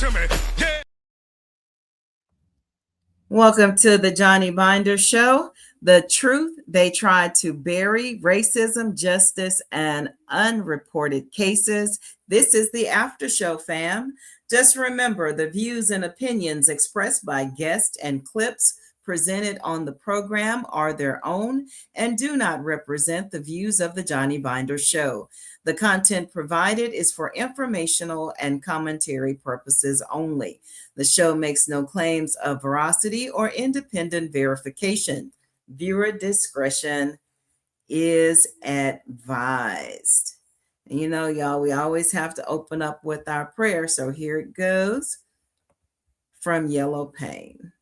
to me. Yeah. Welcome to the Johnny Binder Show. The truth they tried to bury, racism, justice, and unreported cases. This is the after show, fam. Just remember the views and opinions expressed by guests and clips presented on the program are their own and do not represent the views of the Johnny Binder Show. The content provided is for informational and commentary purposes only. The show makes no claims of veracity or independent verification. Viewer discretion is advised. And you know, y'all, we always have to open up with our prayer. So here it goes from Yellow Pain.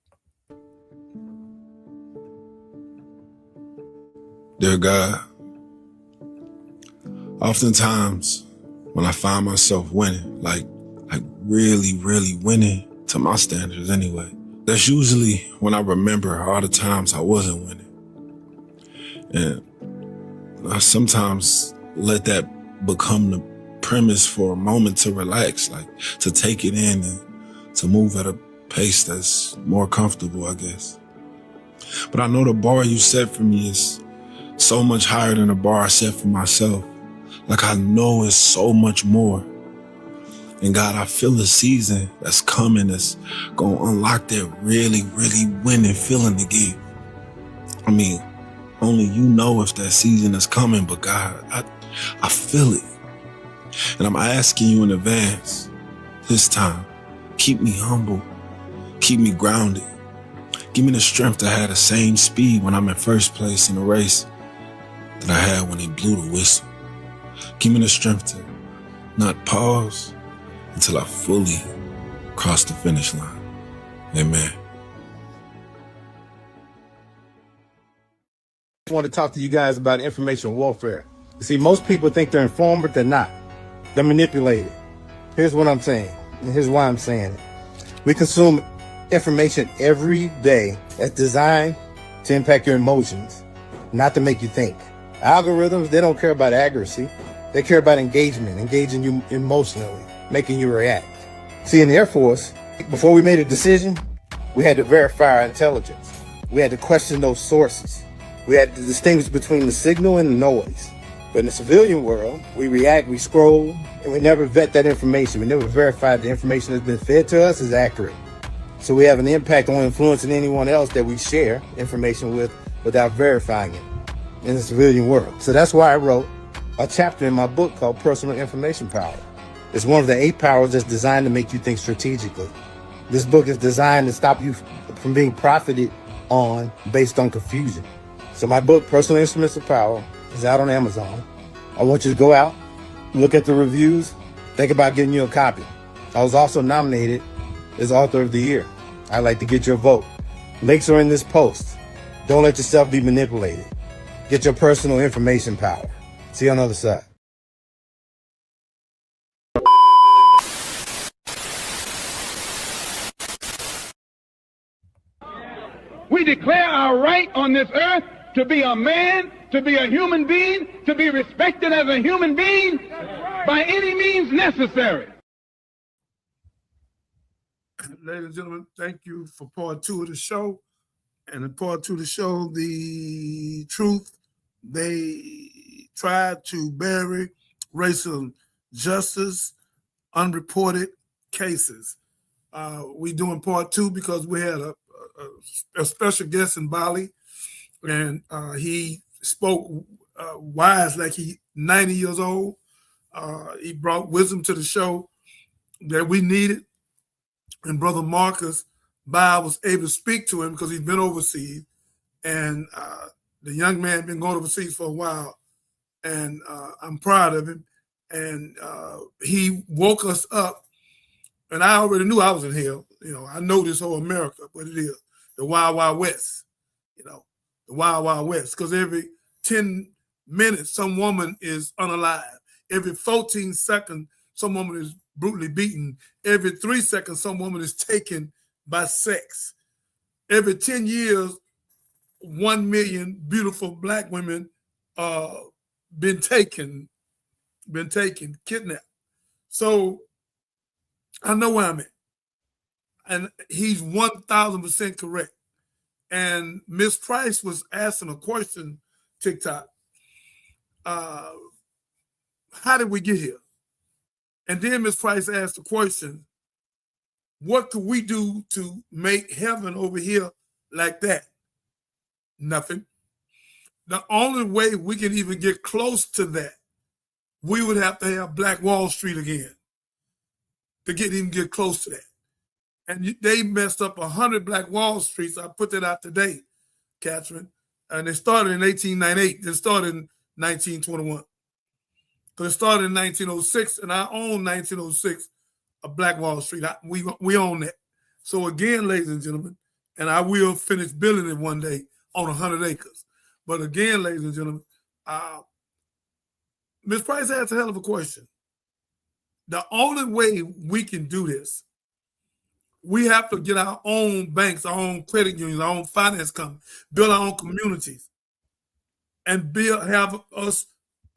Dear God, oftentimes when I find myself winning, like really, really winning to my standards anyway, that's usually when I remember all the times I wasn't winning. And I sometimes let that become the premise for a moment to relax, like to take it in and to move at a pace that's more comfortable, I guess. But I know the bar you set for me is so much higher than the bar I set for myself. Like I know it's so much more. And God, I feel a season that's coming that's gonna unlock that really, really winning feeling again. I mean, only you know if that season is coming, but God, I feel it. And I'm asking you in advance, this time, keep me humble, keep me grounded. Give me the strength to have the same speed when I'm in first place in the race that I had when they blew the whistle. Give me the strength to not pause until I fully cross the finish line. Amen. I want to talk to you guys about information warfare. You see, most people think they're informed, but they're not. They're manipulated. Here's what I'm saying, and here's why I'm saying it. We consume information every day that's designed to impact your emotions, not to make you think. Algorithms, they don't care about accuracy. They care about engagement, engaging you emotionally, making you react. See, in the Air Force, before we made a decision, we had to verify our intelligence. We had to question those sources. We had to distinguish between the signal and the noise. But in the civilian world, we react, we scroll, and we never vet that information. We never verify the information that's been fed to us is accurate. So we have an impact on influencing anyone else that we share information with without verifying it in the civilian world. So that's why I wrote a chapter in my book called Personal Information Power. It's one of the 8 powers that's designed to make you think strategically. This book is designed to stop you from being profited on based on confusion. So my book, Personal Instruments of Power, is out on Amazon. I want you to go out, look at the reviews, think about getting you a copy. I was also nominated as Author of the Year. I'd like to get your vote. Links are in this post. Don't let yourself be manipulated. Get your personal information power. See you on the other side. We declare our right on this earth to be a man, to be a human being, to be respected as a human being by any means necessary. Ladies and gentlemen, thank you for part 2 of the show. And in part 2 of the show, the truth they tried to bury, racism, justice, unreported cases. We doing part 2 because we had a special guest in Bali, and he spoke wise like he 90 years old. He brought wisdom to the show that we needed. And Brother Marcus Bob was able to speak to him because he's been overseas. And the young man been going overseas for a while. And I'm proud of him. And he woke us up. And I already knew I was in hell. You know, I know this whole America, what it is. The Wild Wild West. You know, the Wild Wild West. Because every 10 minutes, some woman is unalive. Every 14 seconds, some woman is brutally beaten. Every 3 seconds, some woman is taken by sex. Every 10 years, 1 million beautiful black women been taken, kidnapped. So I know where I'm at. And he's 1,000% correct. And Miss Price was asking a question, TikTok. How did we get here? And then Miss Price asked the question, what could we do to make heaven over here like that? Nothing. The only way we can even get close to that, we would have to have Black Wall Street again to even get close to that. And they messed up 100 Black Wall Streets. I put that out today, Catherine. And it started in 1898. It started in 1921. Because it started in 1906, and I own 1906, a Black Wall Street. We own that. So again, ladies and gentlemen, and I will finish building it one day on 100 acres. But again, ladies and gentlemen, Ms. Price asked a hell of a question. The only way we can do this, we have to get our own banks, our own credit unions, our own finance company, build our own communities, and have us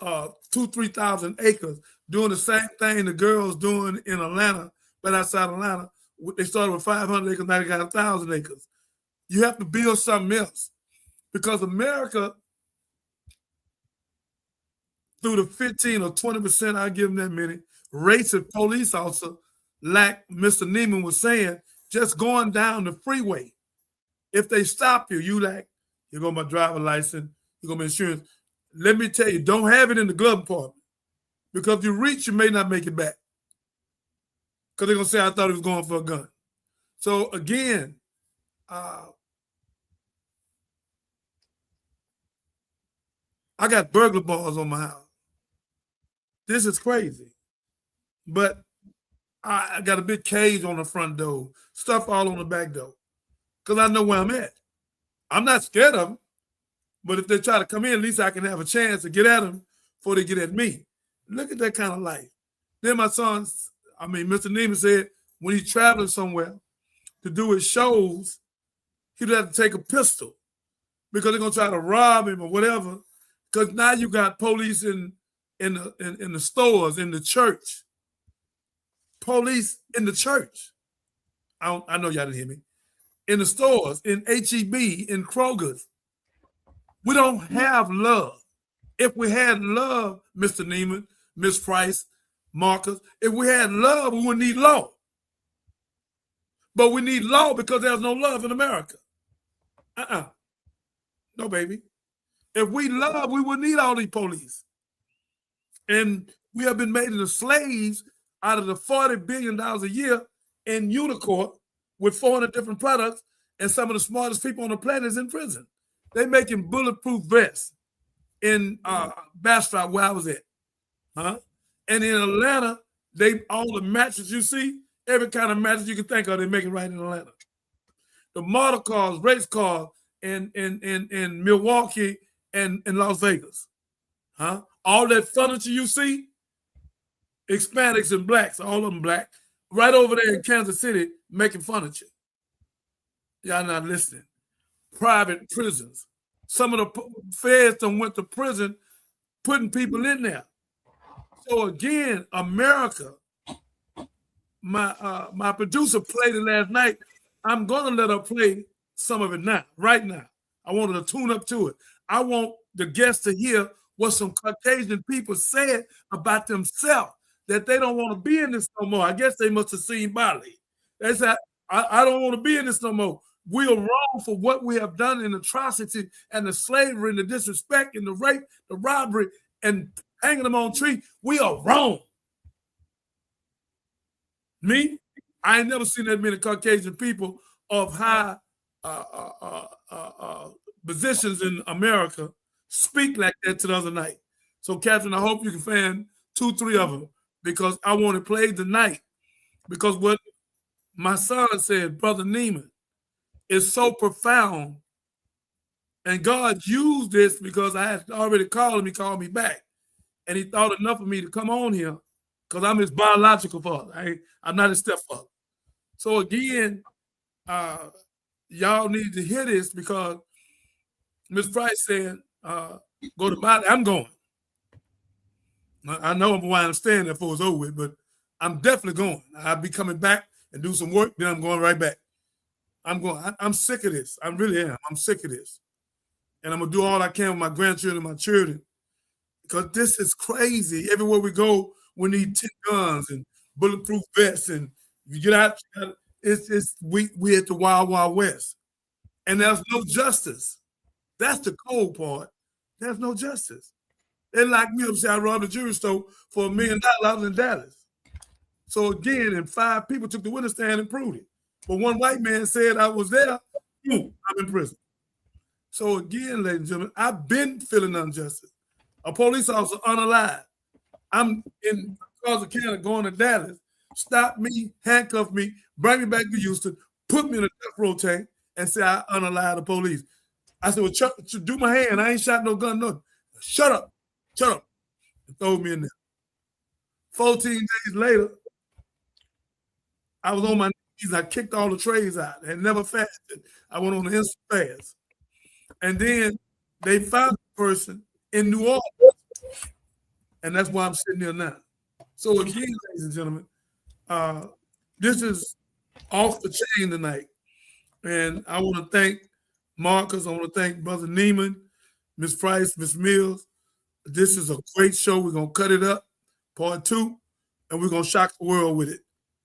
2,000-3,000 acres doing the same thing the girls doing in Atlanta, but outside Atlanta. They started with 500 acres, now they got 1,000 acres. You have to build something else because America, through the 15 or 20%, I'll give them that many, racist police officer, like Mr. Neiman was saying, just going down the freeway. If they stop you, you're going to my driver's license, you're going to my insurance. Let me tell you, don't have it in the glove compartment. Because if you reach, you may not make it back. Because they're going to say, I thought he was going for a gun. So again, I got burglar bars on my house. This is crazy. But I got a big cage on the front door, stuff all on the back door, because I know where I'm at. I'm not scared of them, but if they try to come in, at least I can have a chance to get at them before they get at me. Look at that kind of life. Then my son, Mr. Neiman said when he's traveling somewhere to do his shows, he'd have to take a pistol because they're going to try to rob him or whatever, because now you got police in the stores, in the church. Police in the church. I know y'all didn't hear me. In the stores, in HEB, in Kroger's. We don't have love. If we had love, Mr. Neiman, Miss Price, Marcus, if we had love, we wouldn't need law. But we need law because there's no love in America. No, baby. If we love, we wouldn't need all these police. And we have been made into slaves out of the $40 billion a year in Unicorn with 400 different products, and some of the smartest people on the planet is in prison. They making bulletproof vests in Bastrop, where I was at. And in Atlanta, all the matches you see, every kind of matches you can think of, they're making right in Atlanta. The model cars, race cars in Milwaukee and in Las Vegas. All that furniture you see, Hispanics and blacks, all of them black, right over there in Kansas City making furniture. Y'all not listening. Private prisons. Some of the feds done went to prison putting people in there. So again, America, my producer played it last night. I'm going to let her play some of it now, right now. I wanted to tune up to it. I want the guests to hear what some Caucasian people said about themselves, that they don't want to be in this no more. I guess they must have seen Bali. They said, I don't want to be in this no more. We are wrong for what we have done in atrocity and the slavery and the disrespect and the rape, the robbery, and hanging them on trees. We are wrong. Me, I ain't never seen that many Caucasian people of high positions in America speak like that to the other night. So, Catherine, I hope you can find 2-3 of them, because I want to play tonight. Because what my son said, Brother Neiman, is so profound. And God used this because I had already called him. He called me back. And he thought enough of me to come on here because I'm his biological father. I'm not his stepfather. So again, y'all need to hear this, because Ms. Price said, go to Bali. I'm going. I know why I'm staying there before it's over with, but I'm definitely going. I'll be coming back and do some work, then I'm going right back. I'm sick of this. I really am. I'm sick of this. And I'm going to do all I can with my grandchildren and my children, because this is crazy. Everywhere we go, we need 10 guns and bulletproof vests, and you get out, we at the Wild Wild West. And there's no justice. That's the cold part. There's no justice. They locked me up, say I robbed a jewelry store for $1 million in Dallas. So again, and 5 people took the witness stand and proved it. But one white man said I was there, boom, I'm in prison. So again, ladies and gentlemen, I've been feeling injustice. A police officer unalive. I'm in Canada going to Dallas, stop me, handcuff me, bring me back to Houston, put me in a death row tank, and say I unalive the police. I said, well, Chuck, do my hand. I ain't shot no gun, nothing. Shut up, and throw me in there. 14 days later, I was on my knees. I kicked all the trays out and never fasted. I went on an instant fast. And then they found the person in New Orleans. And that's why I'm sitting here now. So again, ladies and gentlemen, this is off the chain tonight. And I want to thank Marcus. I want to thank Brother Neiman, Miss Price, Miss Mills. This is a great show. We're going to cut it up, part 2, and we're going to shock the world with it,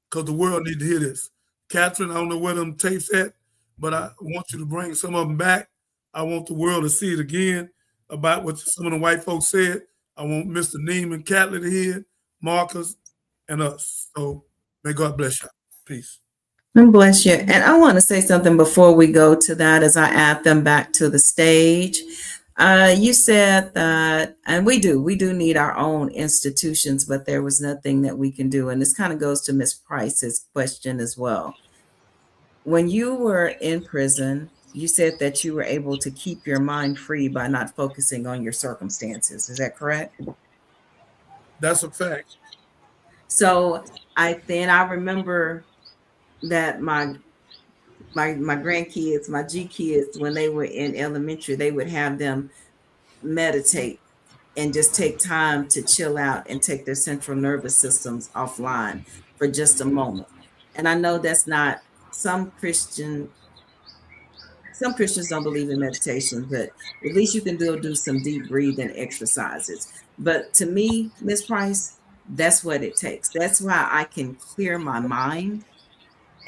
because the world need to hear this. Catherine, I don't know where them tapes at, but I want you to bring some of them back. I want the world to see it again about what some of the white folks said. I want Mr. Neiman, Catley to hear it, Marcus, and us. So may God bless you. Peace. And bless you. And I want to say something before we go to that as I add them back to the stage. You said that, and we do need our own institutions, but there was nothing that we can do. And this kind of goes to Ms. Price's question as well. When you were in prison, you said that you were able to keep your mind free by not focusing on your circumstances. Is that correct? That's a fact. So I remember that my grandkids, my G kids, when they were in elementary, they would have them meditate and just take time to chill out and take their central nervous systems offline for just a moment. And I know that's not, some Christians don't believe in meditation, but at least you can do some deep breathing exercises. But to me, Ms. Price, that's what it takes. That's why I can clear my mind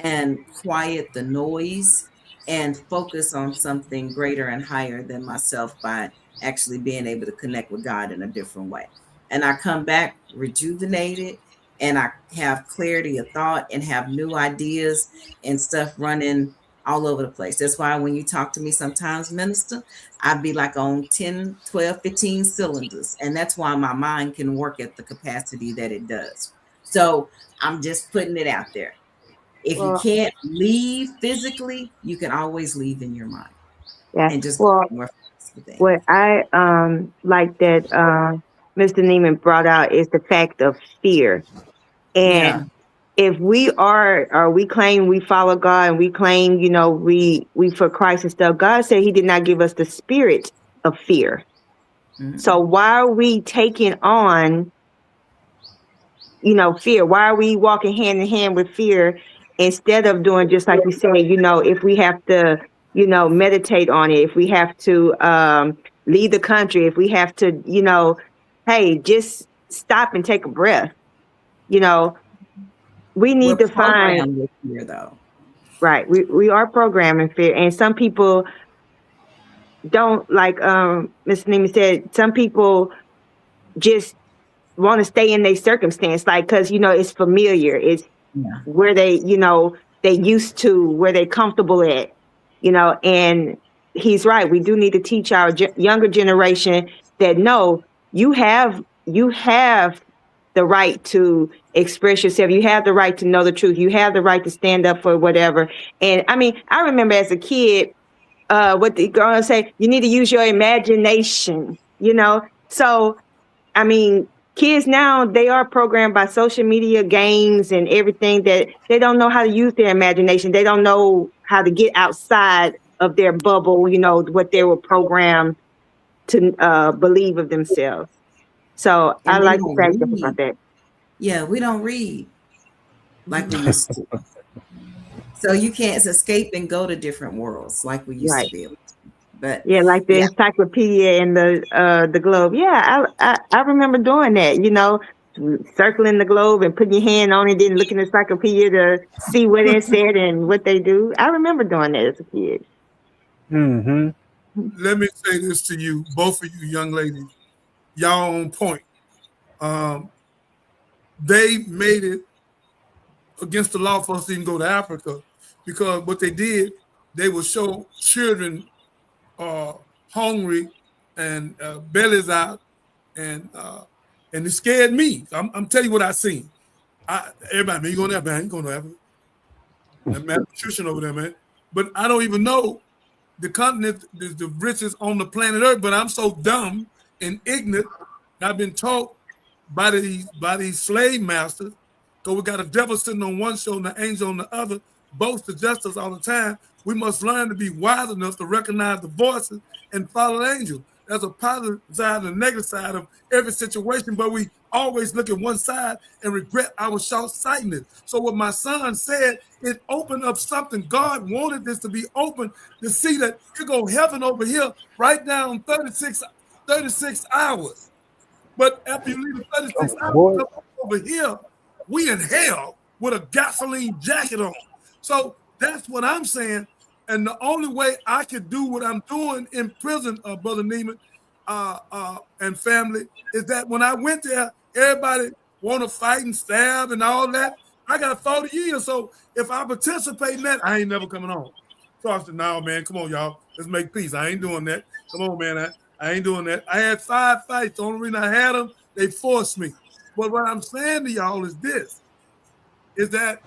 and quiet the noise and focus on something greater and higher than myself by actually being able to connect with God in a different way. And I come back rejuvenated, and I have clarity of thought and have new ideas and stuff running all over the place. That's why when you talk to me sometimes, Minister, I'd be like on 10, 12, 15 cylinders. And that's why my mind can work at the capacity that it does. So I'm just putting it out there. If you can't leave physically, you can always leave in your mind. Yeah. And just what I like that Mr. Neiman brought out is the fact of fear. And if we claim we follow God and we claim, we for Christ and stuff, God said he did not give us the spirit of fear. Mm-hmm. So why are we taking on, fear? Why are we walking hand in hand with fear instead of doing just like you said, if we have to, meditate on it, if we have to leave the country, if we have to, hey, just stop and take a breath, we need to find with fear, though. Right. We are programming fear. And some people don't, like Mr. Neiman said, some people just want to stay in their circumstance, like, because, it's familiar. It's where they, they used to, where they're comfortable at, and he's right. We do need to teach our younger generation that, no, you have the right to express yourself. You have the right to know the truth. You have the right to stand up for whatever. And I mean, I remember as a kid, what the girl say, you need to use your imagination, So, I mean, kids now, they are programmed by social media, games, and everything that they don't know how to use their imagination. They don't know how to get outside of their bubble, what they were programmed to believe of themselves. So I like the fact about that. Yeah, we don't read like we used to. So you can't escape and go to different worlds like we used Right. to be able to. But Yeah, like the yeah. encyclopedia and the globe. Yeah, I remember doing that, you know, circling the globe and putting your hand on it, then looking at the encyclopedia to see what it said and what they do. I remember doing that as a kid. Mm-hmm. Let me say this to you, both of you young ladies, y'all on point. They made it against the law for us to even go to Africa, because what they did, they would show children hungry and bellies out, and it scared me. I'm telling you what I seen. Everybody, man, you going there, man? You going to Africa? That malnutrition over there, man. But I don't even know the continent is the richest on the planet Earth. But I'm so dumb and ignorant. I've been taught by these slave masters. So we got a devil sitting on one shoulder and an angel on the other, both suggest us all the time. We must learn to be wise enough to recognize the voices and follow the angels. There's a positive side and a negative side of every situation, but we always look at one side and regret our short-sightedness. So what my son said, it opened up something. God wanted this to be open to see that you go heaven over here right down 36 hours. But after you leave the 36 hours over here, we in hell with a gasoline jacket on. So that's what I'm saying. And the only way I could do what I'm doing in prison, Brother Neiman and family, is that when I went there, everybody want to fight and stab and all that. I got 40 years. So if I participate in that, I ain't never coming home. So I said, no, man, come on, y'all. Let's make peace. I ain't doing that. Come on, man. I ain't doing that. I had 5 fights. The only reason I had them, they forced me. But what I'm saying to y'all is this, is that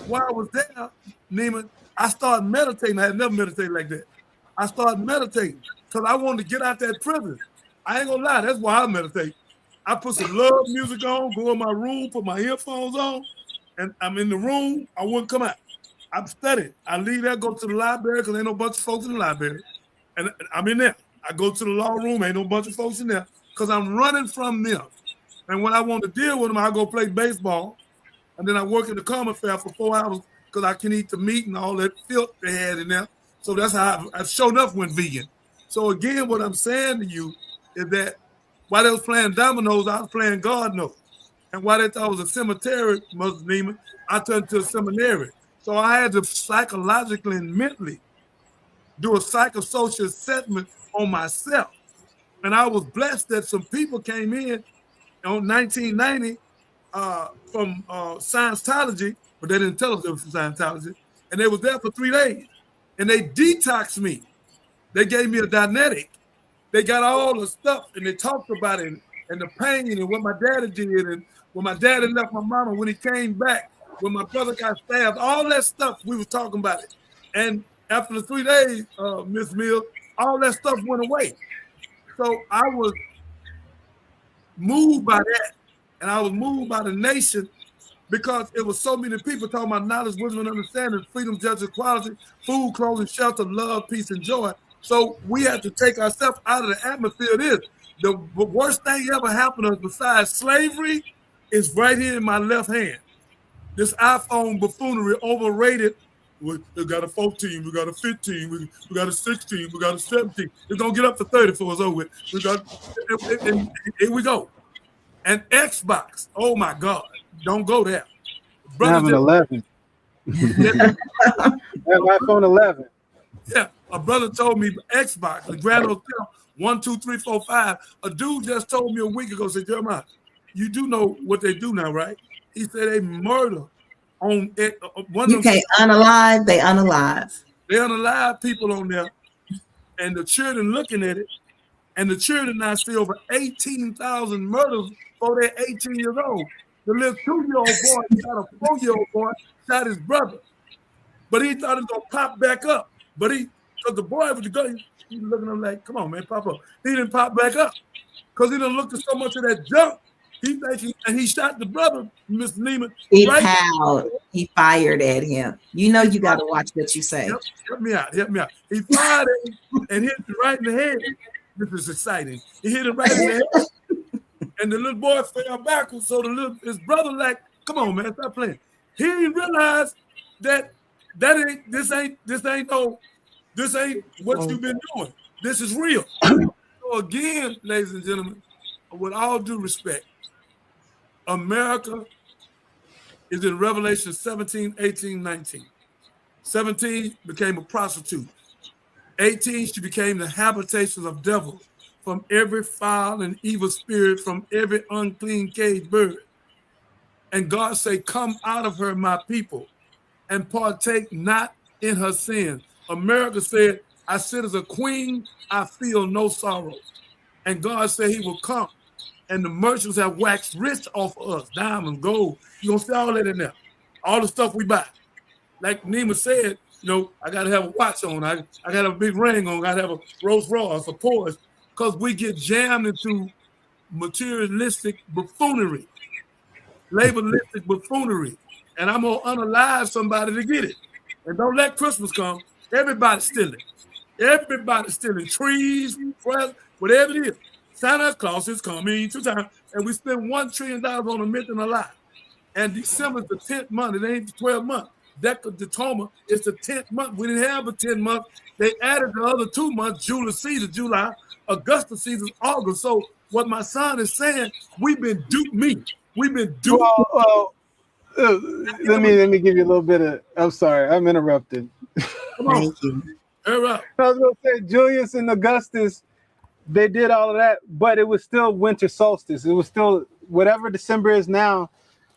while I was there, Neiman, I started meditating. I had never meditated like that. I started meditating because I wanted to get out that prison. I ain't gonna lie, that's why I meditate. I put some love music on, go in my room, put my earphones on, and I'm in the room. I wouldn't come out. I'm studying. I leave there, go to the library because ain't no bunch of folks in the library. And I'm in there. I go to the law room, ain't no bunch of folks in there because I'm running from them. And when I want to deal with them, I go play baseball. And then I work in the common fair for 4 hours because I can eat the meat and all that filth they had in there. So that's how I sure enough went vegan. So again, what I'm saying to you is that while they was playing dominoes, I was playing God knows. And while they thought it was a cemetery, Muslim Neiman, I turned to a seminary. So I had to psychologically and mentally do a psychosocial assessment on myself. And I was blessed that some people came in on 1990 from Scientology, but they didn't tell us it was from Scientology. And they was there for 3 days. And they detoxed me. They gave me a Dianetic. They got all the stuff and they talked about it and the pain and what my daddy did and when my daddy left my mama, when he came back, when my brother got stabbed, all that stuff, we was talking about it. And after the 3 days, Miss Mills, all that stuff went away. So I was moved by that. And I was moved by the nation because it was so many people talking about knowledge, wisdom, and understanding, freedom, justice, equality, food, clothing, shelter, love, peace, and joy. So we had to take ourselves out of the atmosphere of this. The worst thing ever happened to us besides slavery is right here in my left hand. This iPhone buffoonery overrated. We got a 14, we got a 15, we got a 16, we got a 17. It's going to get up to 30 for us over. And here we go. And Xbox, oh my God, don't go there. I have an 11. I have iPhone 11. Yeah, a brother told me Xbox, the Grand Hotel, 1, 2, 3, 4, 5. A dude just told me a week ago, said, Jeremiah, you do know what they do now, right? He said they murder on one you of them. can't unalive, they unalive. They unalive people on there, and the children looking at it, and the children now see over 18,000 murders before they're 18 years old. The little 2-year-old boy shot a 4-year-old boy, shot his brother. But he thought it was going to pop back up. But because the boy with the gun, he was looking at him like, come on, man, pop up. He didn't pop back up because he didn't look at so much of that junk. And he shot the brother, Mr. Neiman. He fired at him. You know you got to watch what you say. Help me out. He fired at him and hit him right in the head. This is exciting. He hit him right in the head. And the little boy fell backwards. So his brother like, come on, man, stop playing. He didn't realize that This ain't what you've been doing. This is real. So again, ladies and gentlemen, with all due respect, America is in Revelation 17, 18, 19. 17 became a prostitute. 18, she became the habitation of devils, from every foul and evil spirit, from every unclean caged bird. And God say, come out of her, my people, and partake not in her sins. America said, I sit as a queen, I feel no sorrow. And God said he will come. And the merchants have waxed rich off of us, diamonds, gold. You're going to see all that in there. All the stuff we buy. Like Nima said, I got to have a watch on. I got to have a big ring on. I got to have a Rolls Royce, a Porsche, because we get jammed into materialistic buffoonery, labelistic buffoonery. And I'm going to unalive somebody to get it. And don't let Christmas come. Everybody's stealing. Everybody's stealing trees, presents, whatever it is. Santa Claus is coming 2 times, and we spend $1 trillion on a myth and a lie. And December's the 10th month. It ain't the 12th month. Decatoma is the 10th month. We didn't have a 10th month. They added the other 2 months, Julius Caesar, July, Augustus Caesar, August. So what my son is saying, we've been duped. We've been duped. Let me give you a little bit of. I'm sorry, I'm interrupted. Come on. Hurry up. I was going to say Julius and Augustus, they did all of that, but it was still winter solstice. It was still whatever December is now.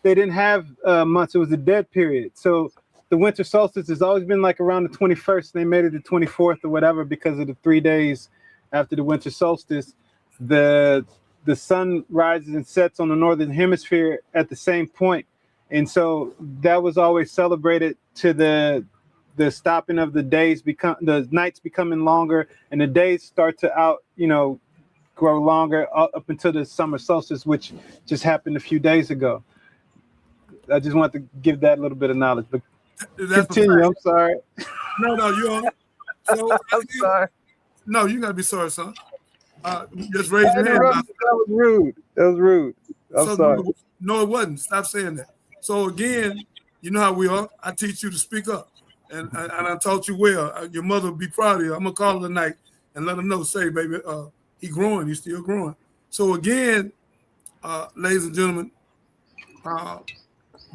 They didn't have months. It was a dead period. So the winter solstice has always been like around the 21st. They made it the 24th or whatever because of the 3 days after the winter solstice. The sun rises and sets on the northern hemisphere at the same point. And so that was always celebrated to the stopping of the days, the nights becoming longer, and the days start to grow longer up until the summer solstice, which just happened a few days ago. I just want to give that little bit of knowledge, but continue. I'm sorry. No, you're on. So, I'm sorry. No, you gotta be sorry, son. Just raise your hand. That was rude. I'm sorry. No, it wasn't. Stop saying that. So again, you know how we are. I teach you to speak up, and I taught you well. Your mother will be proud of you. I'm gonna call her tonight and let her know. Say, baby, he growing. He's still growing. So again, ladies and gentlemen,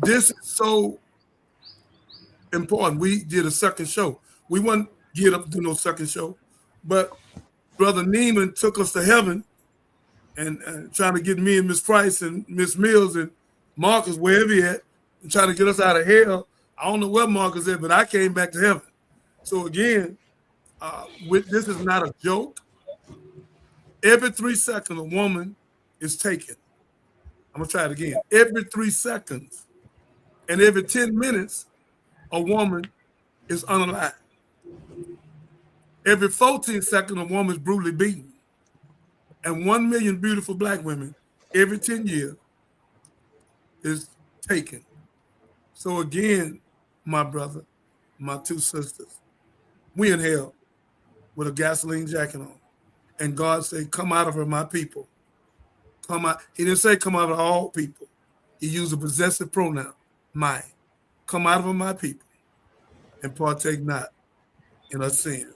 this is so important. We did a second show. We wouldn't get up to do no second show, but Brother Neiman took us to heaven and trying to get me and Miss Price and Miss Mills and Marcus, wherever he at, and trying to get us out of hell. I don't know where Marcus is, but I came back to heaven. So again, this is not a joke. Every 3 seconds, a woman is taken. I'm going to try it again. Every 3 seconds and every 10 minutes, a woman is unalive. Every 14 seconds, a woman is brutally beaten. And 1 million beautiful black women every 10 years is taken. So again, my brother, my 2 sisters, we in hell with a gasoline jacket on. And God said, come out of her, my people. Come out. He didn't say come out of all people. He used a possessive pronoun, my. Come out of her, my people, and partake not in her sins.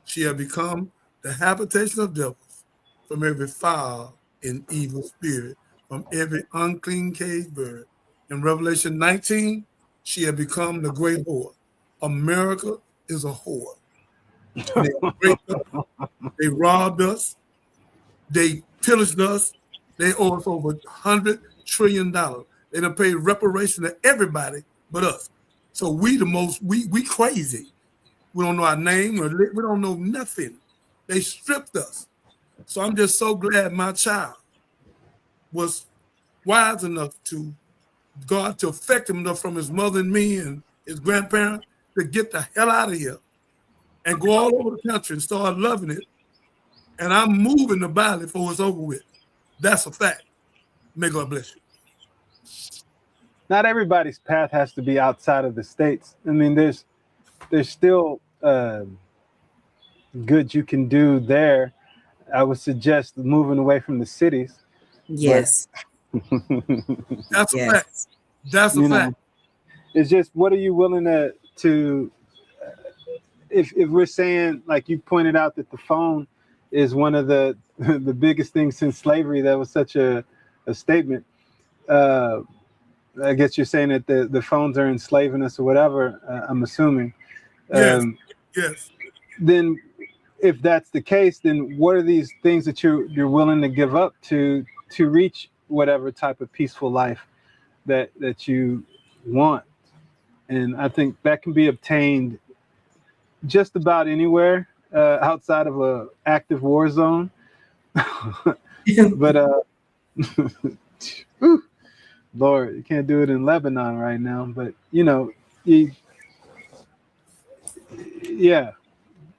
She had become the habitation of devils, from every foul and evil spirit, from every unclean caged bird. In Revelation 19, she had become the great whore. America is a whore. They raped us, they robbed us, they pillaged us, they owe us over $100 trillion. They done paid reparation to everybody but us. So we crazy. We don't know our name, we don't know nothing. They stripped us. So I'm just so glad my child was wise enough to God to affect him enough from his mother and me and his grandparents to get the hell out of here and go all over the country and start loving it. And I'm moving the body before it's over with. That's a fact. May God bless you. Not everybody's path has to be outside of the states. I mean, there's still good you can do there. I would suggest moving away from the cities. Yes. That's a fact. That's a fact. It's just, what are you willing to to if we're saying, like you pointed out, that the phone is one of the the biggest things since slavery, that was such a statement. I guess you're saying that the phones are enslaving us or whatever. I'm assuming. Yes. Yes. Then, if that's the case, then what are these things that you're willing to give up to reach whatever type of peaceful life that you want? And I think that can be obtained just about anywhere outside of a active war zone. But Lord, you can't do it in Lebanon right now. But yeah.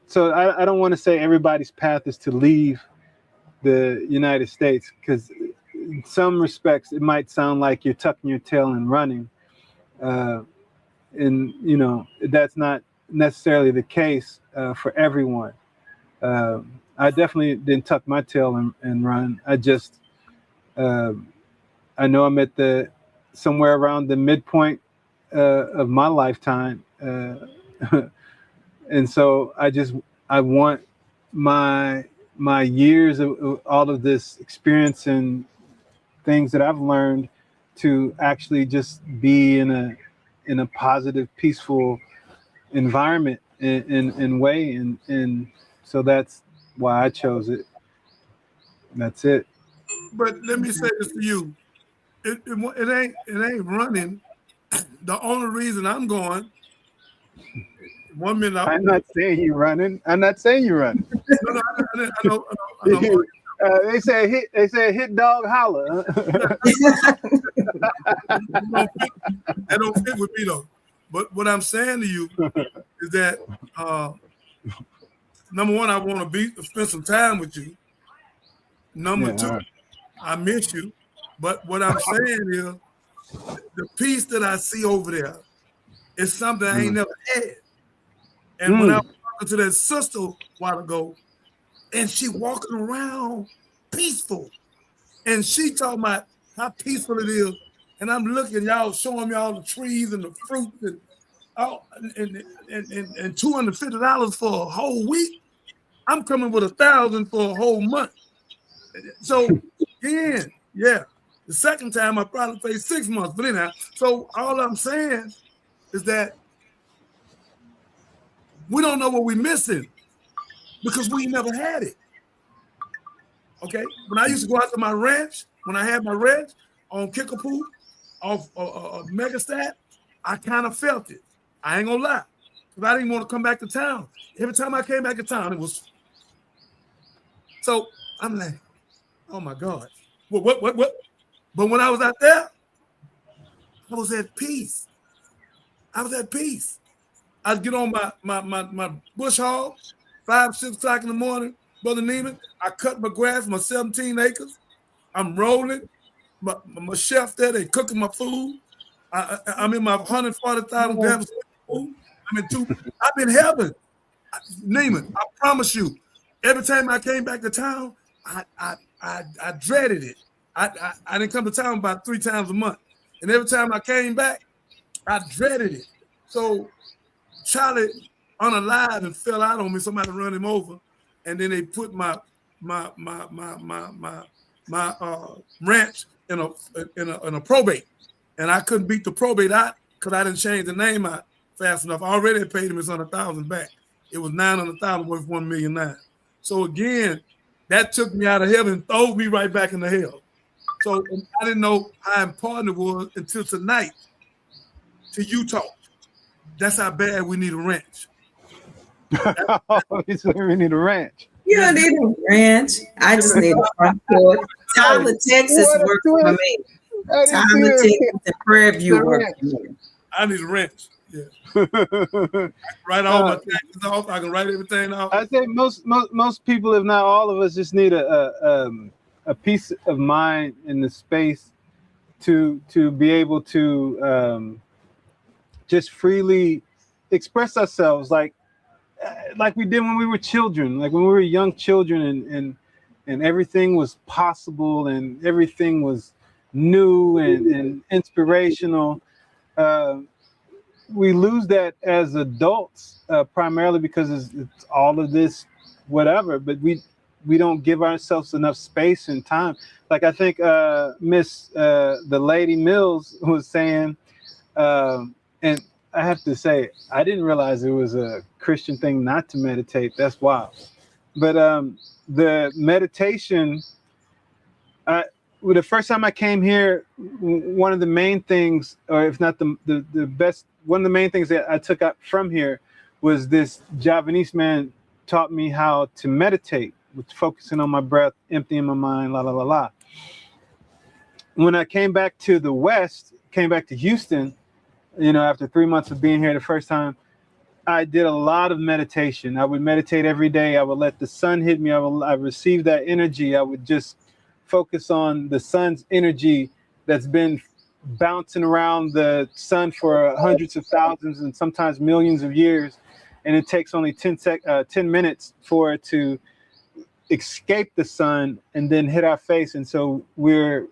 So I don't want to say everybody's path is to leave the United States, because in some respects it might sound like you're tucking your tail and running. And that's not necessarily the case for everyone. I definitely didn't tuck my tail and run. I just I know I'm at somewhere around the midpoint of my lifetime, and so I want my years of all of this experience and things that I've learned to actually just be in a positive, peaceful environment and way, and so that's why I chose it. That's it. But let me say this to you: it ain't running. The only reason I'm going. 1 minute. I'm not saying you're running. I'm not saying you're running. No, I know. They say hit dog holler. That don't fit with me though. But what I'm saying to you is that number one, I want to spend some time with you. Number two, right. I miss you. But what I'm saying is the peace that I see over there is something I ain't never had. And when I was talking to that sister a while ago, and she walking around peaceful, and she talking about how peaceful it is, and I'm looking, y'all showing me all the trees and the fruit and $250 for a whole week. I'm coming with $1,000 for a whole month. So again, yeah, the second time I probably paid 6 months, but anyhow. So all I'm saying is that we don't know what we're missing because we never had it. Okay, when I used to go out to my ranch, when I had my ranch on Kickapoo, off Megastat, I kind of felt it. I ain't gonna lie, because I didn't want to come back to town. Every time I came back to town, it was. So I'm like, oh my God, what? But when I was out there, I was at peace. I'd get on my bush hog, 5, 6 o'clock in the morning, Brother Neiman. I cut my grass, my 17 acres. I'm rolling. My chef there, they cooking my food. I'm in my 140,000 grams of food. I've been heaven. Neiman, I promise you, every time I came back to town, I dreaded it. I didn't come to town about 3 times a month. And every time I came back, I dreaded it. So Charlie unalive and fell out on me. Somebody run him over, and then they put my ranch in a probate, and I couldn't beat the probate out because I didn't change the name out fast enough. I already paid him his $100,000 back. It was $900,000 worth $1.9 million. So again, that took me out of heaven and threw me right back into hell. So I didn't know how important it was until tonight to Utah. That's how bad we need a ranch. We need a ranch. You don't need a ranch. I just need a front porch. Tyler, Texas works for me. Tyler, Texas, and Prairie View works for me. I need a ranch. Yeah. I write all my taxes off. I can write everything off. I say most people, if not all of us, just need a peace of mind in the space to be able to just freely express ourselves like we did when we were children, like when we were young children, and everything was possible and everything was new and inspirational. we lose that as adults, primarily because it's all of this whatever, but we don't give ourselves enough space and time. Like I think Miss the Lady Mills was saying, and I have to say, I didn't realize it was a Christian thing not to meditate. That's wild. But the meditation, well, the first time I came here, one of the main things, or if not the best, one of the main things that I took out from here was this Javanese man taught me how to meditate, with focusing on my breath, emptying my mind, la, la, la, la. When I came back to the West, came back to Houston, after 3 months of being here the first time, I did a lot of meditation. I would meditate every day. I would let the sun hit me. I received that energy. I would just focus on the sun's energy that's been bouncing around the sun for hundreds of thousands and sometimes millions of years. And it takes only 10 minutes for it to escape the sun and then hit our face. And so we're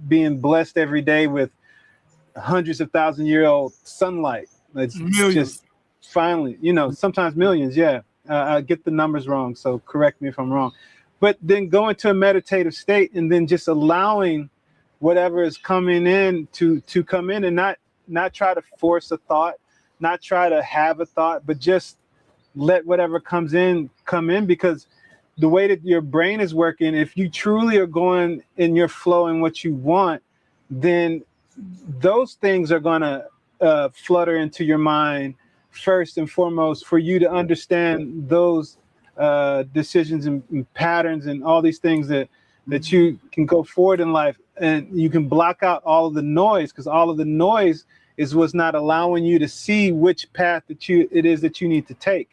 being blessed every day with hundreds of thousand-year-old sunlight. It's Millions. Just finally, sometimes millions. Yeah, I get the numbers wrong, so correct me if I'm wrong. But then go into a meditative state and then just allowing whatever is coming in to come in, and not try to force a thought, not try to have a thought, but just let whatever comes in come in, because the way that your brain is working, if you truly are going in your flow and what you want, then those things are going to flutter into your mind first and foremost, for you to understand those decisions and patterns and all these things that you can go forward in life, and you can block out all of the noise, because all of the noise is what's not allowing you to see which path it is that you need to take.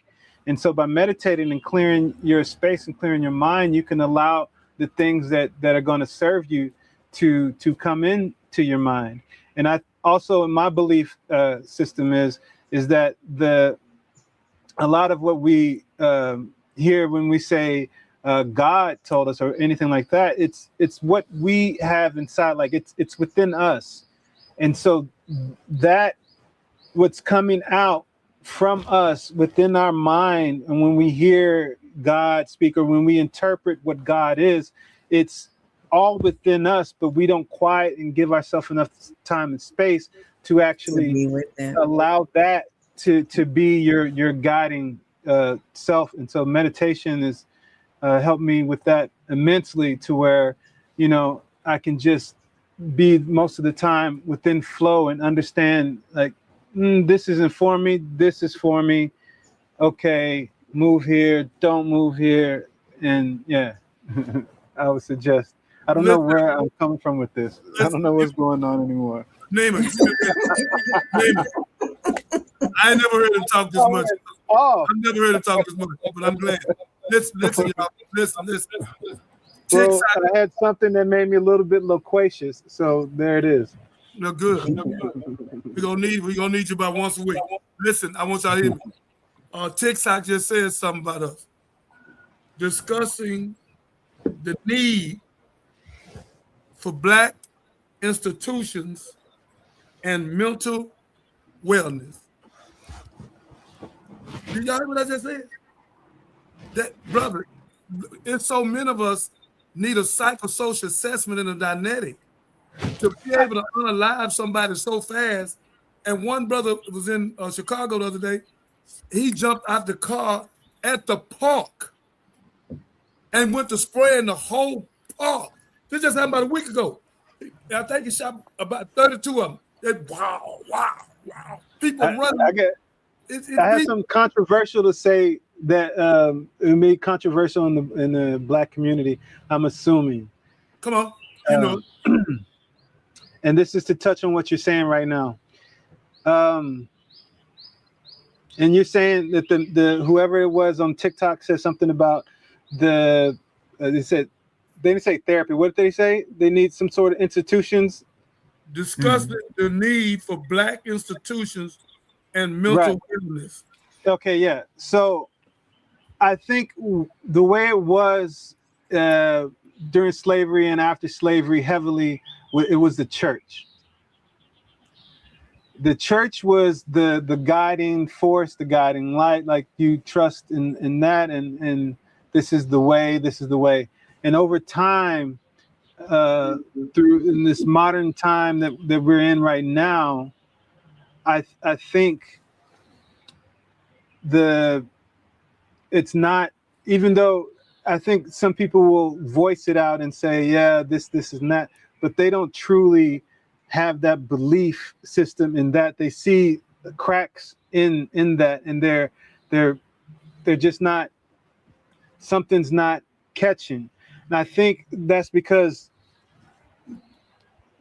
And so by meditating and clearing your space and clearing your mind, you can allow the things that are going to serve you to come into your mind. And I also, in my belief system is that a lot of what we hear when we say God told us or anything like that, it's what we have inside, like it's within us. And so that what's coming out from us within our mind, and when we hear God speak or when we interpret what God is, it's all within us, but we don't quiet and give ourselves enough time and space to actually allow that to be your guiding self. And so meditation has helped me with that immensely, to where I can just be most of the time within flow and understand, like, this isn't for me, this is for me. Okay, move here, don't move here. And yeah, I would suggest, I don't know where I'm coming from with this. I don't know what's going on anymore. Name it. Name it. I ain't never heard him talk this much. Oh, I've never heard him talk this much, but I'm glad. Listen, y'all. Listen. Well, I had something that made me a little bit loquacious, so there it is. No good. We're gonna need you about once a week. Listen, I want y'all to hear me. TikTok just said something about us discussing the need for Black institutions and mental wellness. Did y'all hear what I just said? That, brother, it's so many of us need a psychosocial assessment and a dynamic to be able to unalive somebody so fast. And one brother was in Chicago the other day. He jumped out the car at the park and went to spraying the whole park. This just happened about a week ago. I think he shot about 32 of them. Wow. People running. I have some controversial to say that it made controversial in the Black community, I'm assuming. Come on, you know. And this is to touch on what you're saying right now. And you're saying that the whoever it was on TikTok said something about they didn't say therapy. What did they say? They need some sort of institutions. Discussing the need for Black institutions and mental illness. Okay, yeah. So I think the way it was during slavery and after slavery heavily, it was the church. the church was the guiding force, the guiding light. Like you trust in that, and this is the way. This is the way. And over time, through in this modern time that we're in right now, I think it's not, even though I think some people will voice it out and say, yeah, this is not, but they don't truly have that belief system in that. They see cracks in that, and they're just not, something's not catching. And I think that's because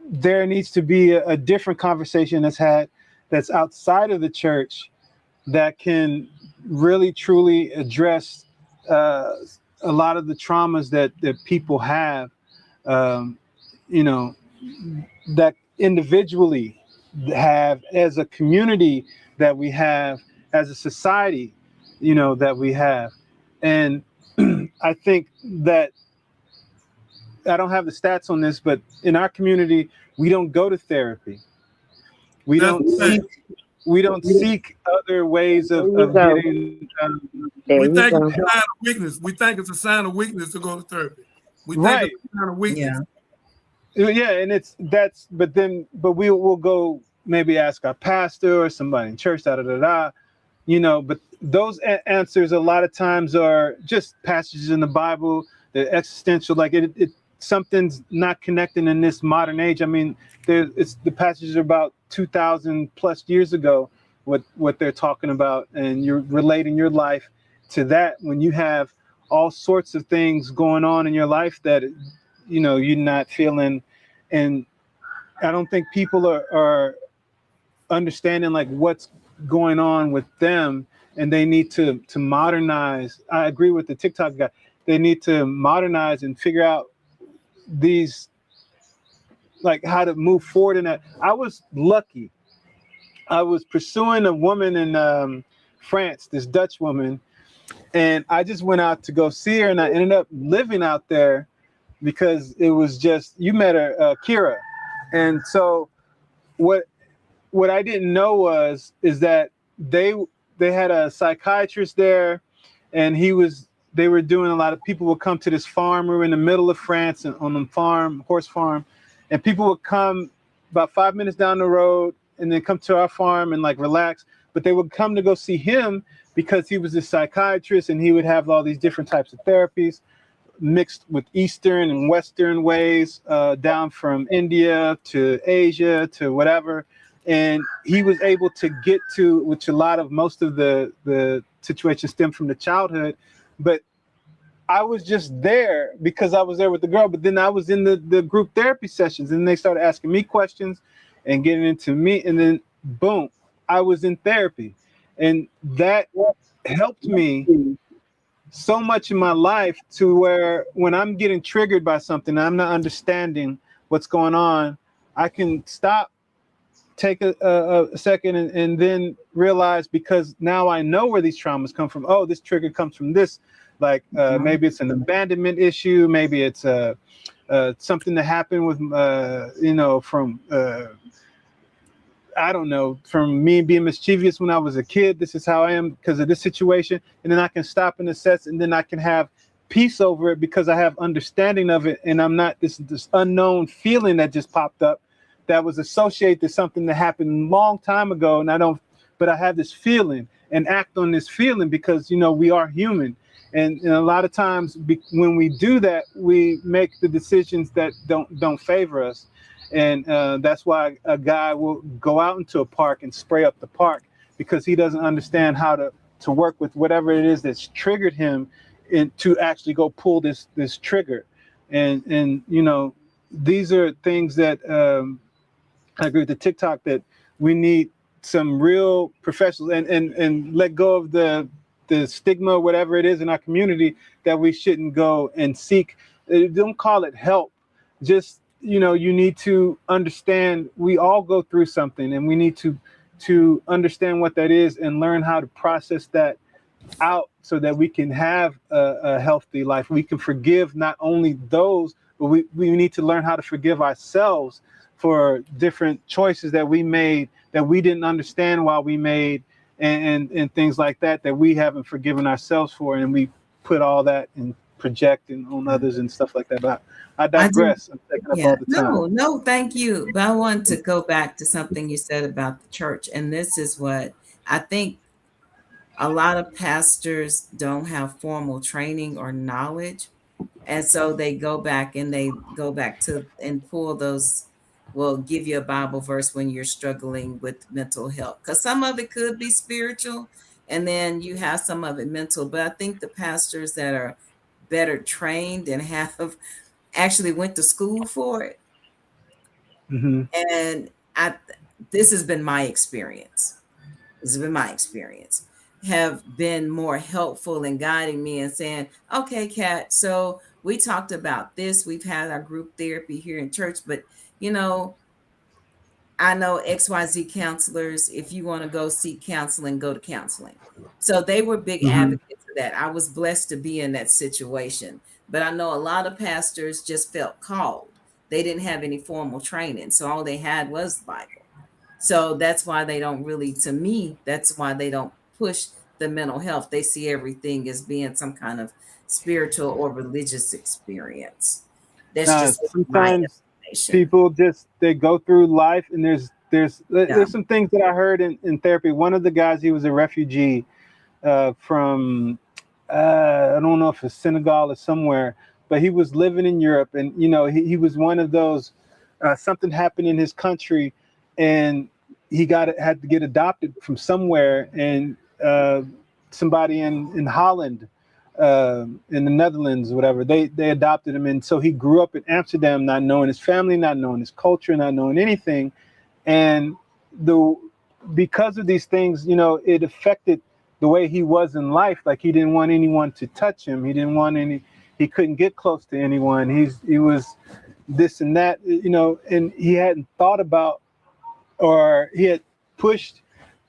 there needs to be a different conversation that's outside of the church that can really truly address a lot of the traumas that people have, that individually have, as a community that we have, as a society, that we have. And I think that, I don't have the stats on this, but in our community, we don't go to therapy. We don't seek other ways of getting. We think it's a sign of weakness. We think it's a sign of weakness to go to therapy. We think it's a sign of weakness. Yeah, and but we will go maybe ask our pastor or somebody in church, but those answers a lot of times are just passages in the Bible, the existential, like it something's not connecting in this modern age. I mean, the passages are about 2,000 plus years ago, what they're talking about, and you're relating your life to that when you have all sorts of things going on in your life that you're not feeling. And I don't think people are understanding like what's going on with them, and they need to modernize. I agree with the TikTok guy. They need to modernize and figure out these, like, how to move forward in that. I was lucky. I was pursuing a woman in France, this Dutch woman, and I just went out to go see her, and I ended up living out there because it was just, you met her, Kira. And so what I didn't know is that they had a psychiatrist there, and they were doing a lot of, people would come to this farm. We were in the middle of France on a horse farm, and people would come about 5 minutes down the road and then come to our farm and like relax. But they would come to go see him because he was a psychiatrist, and he would have all these different types of therapies mixed with Eastern and Western ways, down from India to Asia to whatever. And he was able to get to, which most of the situation stemmed from the childhood. But I was just there because I was there with the girl. But then I was in the group therapy sessions, and they started asking me questions and getting into me. And then boom, I was in therapy. And that helped me so much in my life, to where when I'm getting triggered by something, I'm not understanding what's going on, I can stop, take a second, and then realize, because now I know where these traumas come from. Oh, this trigger comes from this. Like maybe it's an abandonment issue. Maybe it's something that happened with, from I don't know, from me being mischievous when I was a kid. This is how I am because of this situation. And then I can stop and assess, and then I can have peace over it because I have understanding of it. And I'm not this unknown feeling that just popped up that was associated to something that happened a long time ago. And but I have this feeling and act on this feeling because, we are human. And a lot of times when we do that, we make the decisions that don't favor us. And that's why a guy will go out into a park and spray up the park, because he doesn't understand how to work with whatever it is that's triggered him, and to actually go pull this trigger. And these are things that I agree with the TikTok, that we need some real professionals and let go of the stigma, whatever it is in our community, that we shouldn't go and seek. Don't call it help. Just, you need to understand we all go through something, and we need to understand what that is and learn how to process that out so that we can have a healthy life. We can forgive not only those, but we need to learn how to forgive ourselves for different choices that we made that we didn't understand while we made, and things like that we haven't forgiven ourselves for, and we put all that and projecting on others and stuff like that. But I digress. I'm taking up all the time. No, thank you. But I want to go back to something you said about the church. And this is what I think a lot of pastors don't have formal training or knowledge. And so they go back to and pull those, will give you a Bible verse when you're struggling with mental health. Because some of it could be spiritual, and then you have some of it mental. But I think the pastors that are better trained and have actually went to school for it. Mm-hmm. And this has been my experience. Have been more helpful in guiding me and saying, okay, Kat, so we talked about this. We've had our group therapy here in church, but I know XYZ counselors. If you want to go seek counseling, go to counseling. So they were big advocates of that. I was blessed to be in that situation. But I know a lot of pastors just felt called. They didn't have any formal training. So all they had was the Bible. So that's why they don't really, to me, that's why they don't push the mental health. They see everything as being some kind of spiritual or religious experience. That's just sometimes people they go through life, and there's some things that I heard in therapy. One of the guys, he was a refugee from I don't know if it's Senegal or somewhere, but he was living in Europe, and he was one of those something happened in his country, and he had to get adopted from somewhere, and somebody in Holland, in the Netherlands, whatever, they adopted him. And so he grew up in Amsterdam, not knowing his family, not knowing his culture, not knowing anything. And because of these things, it affected the way he was in life. Like, he didn't want anyone to touch him. He couldn't get close to anyone. He was this and that, and he hadn't thought about, or he had pushed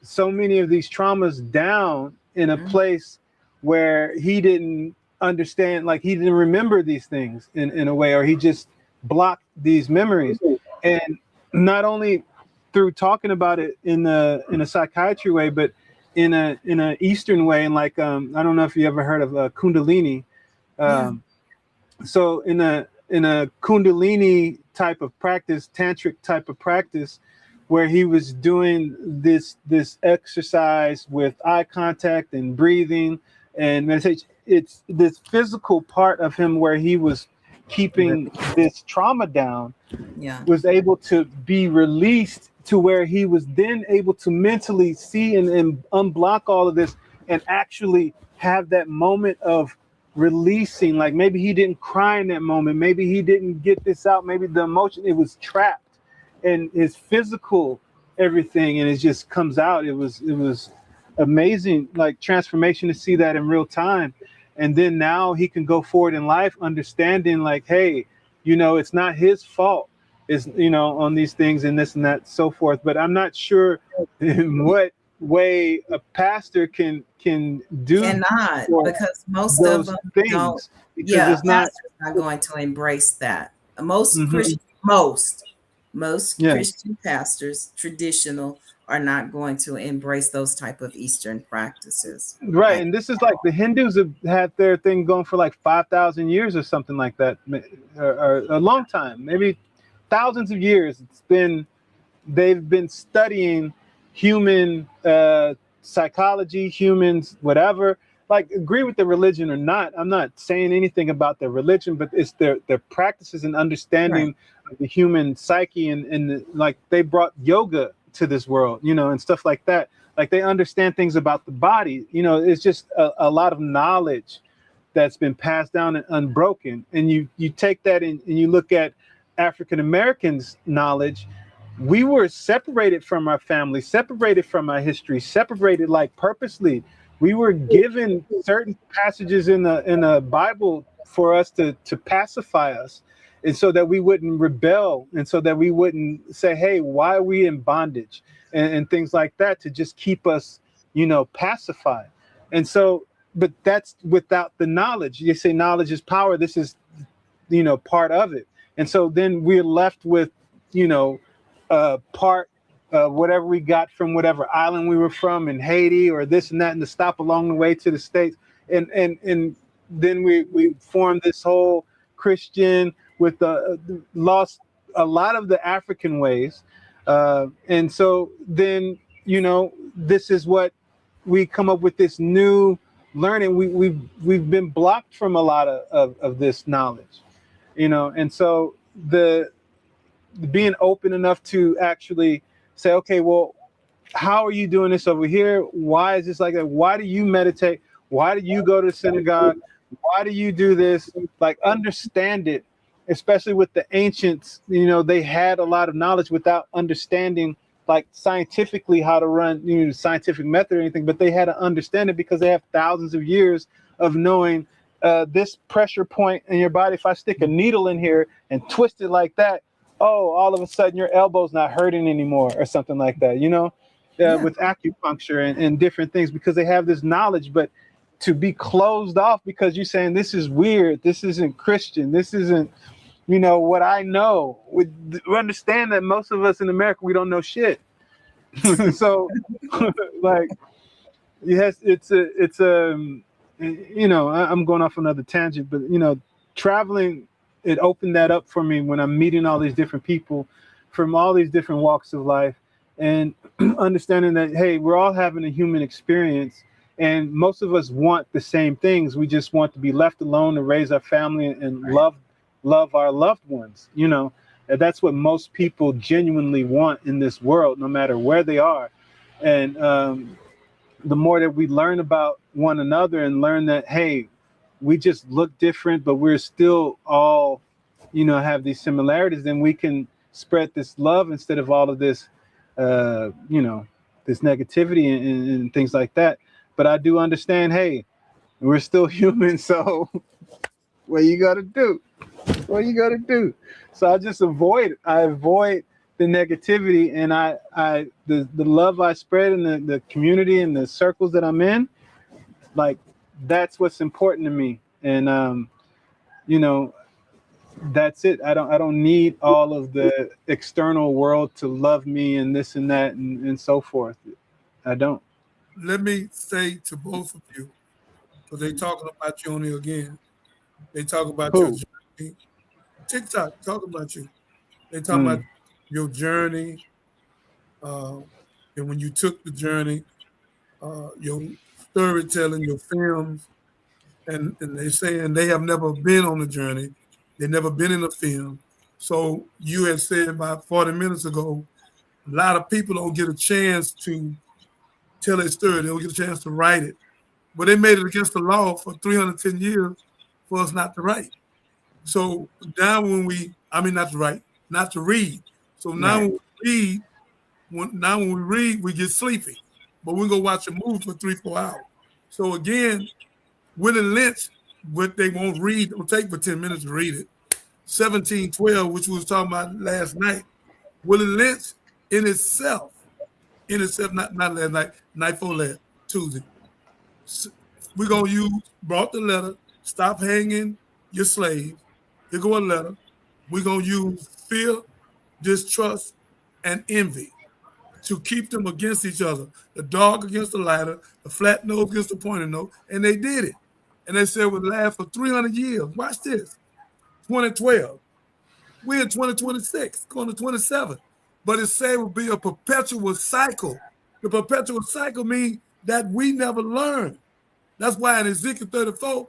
so many of these traumas down in a place where he didn't understand, like he didn't remember these things in a way, or he just blocked these memories. And not only through talking about it in a psychiatry way, but in a Eastern way. And like, I don't know if you ever heard of Kundalini. So in a Kundalini type of practice, tantric type of practice, where he was doing this exercise with eye contact and breathing and meditation. It's this physical part of him where he was keeping this trauma down, was able to be released to where he was then able to mentally see and unblock all of this and actually have that moment of releasing. Like, maybe he didn't cry in that moment. Maybe he didn't get this out. Maybe the emotion, it was trapped. And his physical everything, and it just comes out. It was amazing, like, transformation to see that in real time. And then now he can go forward in life understanding, like, hey, it's not his fault. It's, on these things and this and that, so forth. But I'm not sure in what way a pastor can do. Cannot, because most of them things, don't. Because it's not going to embrace that. Most Christian, most Christian pastors, traditional, are not going to embrace those type of Eastern practices. Right. And this is like the Hindus have had their thing going for like 5,000 years or something like that, or a long time, maybe thousands of years. They've been studying human psychology, humans, whatever. Like, agree with the religion or not, I'm not saying anything about their religion, but it's their practices and understanding of the human psyche, and like, they brought yoga to this world, and stuff like that. Like, they understand things about the body. It's just a lot of knowledge that's been passed down and unbroken. And you take that and you look at African Americans' knowledge. We were separated from our family, separated from our history, separated, like, purposely. We were given certain passages in the Bible for us to pacify us, and so that we wouldn't rebel, and so that we wouldn't say, hey, why are we in bondage, and things like that, to just keep us, pacified. And so, but that's without the knowledge. You say knowledge is power. This is, part of it. And so then we're left with, part whatever we got from whatever island we were from in Haiti or this and that, and to stop along the way to the States. And then we formed this whole Christian with lost a lot of the African ways. And so then, this is what we come up with, this new learning. We've been blocked from a lot of this knowledge, and so the being open enough to actually say, okay, well, how are you doing this over here? Why is this like that? Why do you meditate? Why do you go to synagogue? Why do you do this? Like, understand it, especially with the ancients. They had a lot of knowledge without understanding, like, scientifically how to run, scientific method or anything, but they had to understand it because they have thousands of years of knowing this pressure point in your body. If I stick a needle in here and twist it like that, all of a sudden your elbow's not hurting anymore or something like that, with acupuncture and different things, because they have this knowledge. But to be closed off because you're saying this is weird, this isn't Christian, this isn't, what I know. We understand that most of us in America, we don't know shit. So like, yes, I'm going off another tangent, but traveling, it opened that up for me when I'm meeting all these different people from all these different walks of life, and understanding that, hey, we're all having a human experience, and most of us want the same things. We just want to be left alone to raise our family and love our loved ones. And that's what most people genuinely want in this world, no matter where they are. And the more that we learn about one another and learn that, hey, we just look different, but we're still all, have these similarities, then we can spread this love instead of all of this, this negativity and things like that. But I do understand, hey, we're still human. So what you got to do? So I just avoid the negativity, and the love I spread in the community and the circles that I'm in, like, that's what's important to me. And that's it. I don't need all of the external world to love me and this and that and so forth. I don't. Let me say to both of you, because they talking about you on here again. They talk about your journey. TikTok talk about you. They talk about your journey, and when you took the journey, your storytelling, your films, and they saying they have never been on the journey. They've never been in a film. So you had said about 40 minutes ago, a lot of people don't get a chance to tell their story. They don't get a chance to write it. But they made it against the law for 310 years for us not to write. So now not to read. So now when we read, we get sleepy. But we go watch a movie for 3-4 hours. So again, Willie Lynch, what they won't read, it'll take for 10 minutes to read it. 1712, which we was talking about last night. Willie Lynch in itself, not last night, night before last, Tuesday. We're going to use, brought the letter, stop hanging your slaves. Here go a letter. We're going to use fear, distrust, and envy to keep them against each other. The dog against the lighter, the flat nose against the pointed nose, and they did it. And they said it would last for 300 years. Watch this. 2012. We're in 2026, going to 27. But it said it would be a perpetual cycle. The perpetual cycle means that we never learn. That's why in Ezekiel 34,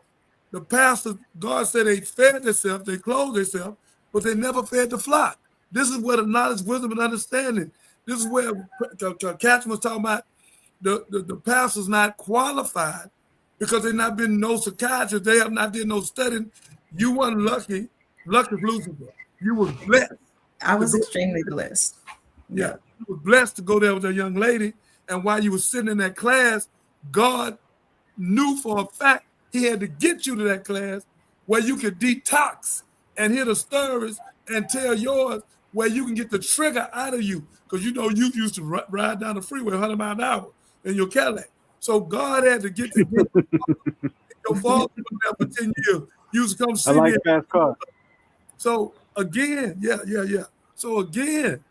the pastor, God said they fed themselves, they clothed themselves, but they never fed the flock. This is where the knowledge, wisdom, and understanding. This is where Catherine was talking about the pastor's not qualified because they've not been no psychiatrist. They have not did no studying. You weren't lucky Lucifer. You were blessed. I was extremely blessed. Yeah, you were blessed to go there with a young lady. And while you were sitting in that class, God knew for a fact he had to get you to that class where you could detox and hear the stories and tell yours where you can get the trigger out of you. Because you used to ride down the freeway 100 miles an hour in your Cadillac. So God had to get you. Your father was there for 10 years. You used to come see me. Fast cars. So again, yeah. So again,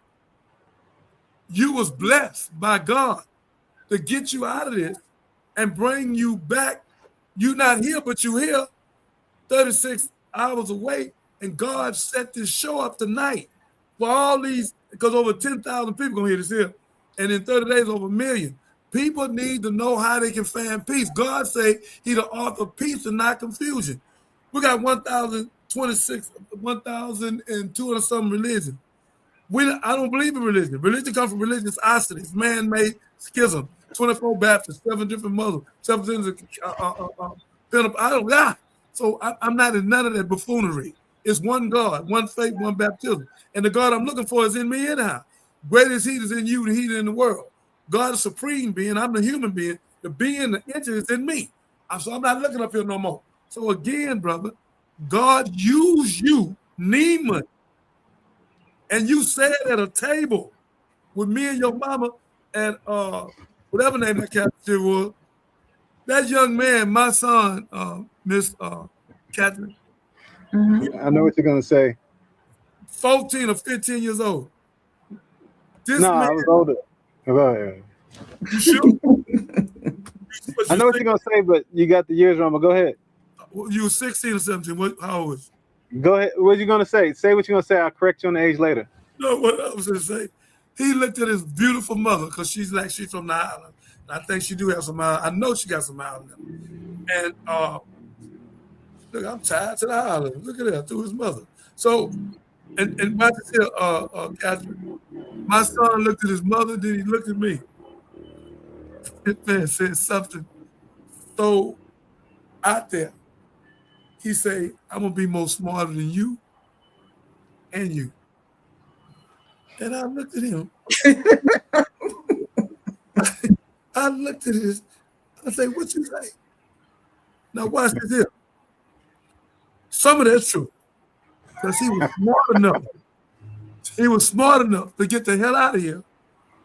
You was blessed by God to get you out of this and bring you back. You not here, but you here, 36 hours away, and God set this show up tonight for all these, because over 10,000 people gonna hear this here, and in 30 days, over 1 million. People need to know how they can find peace. God say he the author of peace and not confusion. We got 1,200 something religion. I don't believe in religion. Religion comes from religiosity. It's man-made schism. 24 Baptists, 7 different Muslims, 7 different I don't got. So I'm not in none of that buffoonery. It's one God, one faith, one baptism. And the God I'm looking for is in me anyhow. Greater is he that's in you than he that's in the world. God is supreme being. I'm the human being. The being, the entity is in me. So I'm not looking up here no more. So again, brother, God used you, Neiman, and you sat at a table with me and your mama and whatever name that captain was. That young man, my son, Miss Catherine. I know what you're gonna say. 14 or 15 years old. This No, man, I was older. Go ahead. you sure? I know what you're gonna say, but you got the years wrong. But go ahead. You were 16 or 17. How old was you? Go ahead. What you gonna say? Say what you're gonna say. I'll correct you on the age later. No, what I was gonna say. He looked at his beautiful mother because she's from the island. And I think she do have some island. I know she got some island. And look, I'm tied to the island. Look at that, through his mother. So, and watch this here, Catherine. My son looked at his mother, then he looked at me. That man said something so out there. He say, I'm gonna be more smarter than you and you. And I looked at him. I looked at this. I say, what you say? Now watch this here. Some of that's true. Because he was smart enough. He was smart enough to get the hell out of here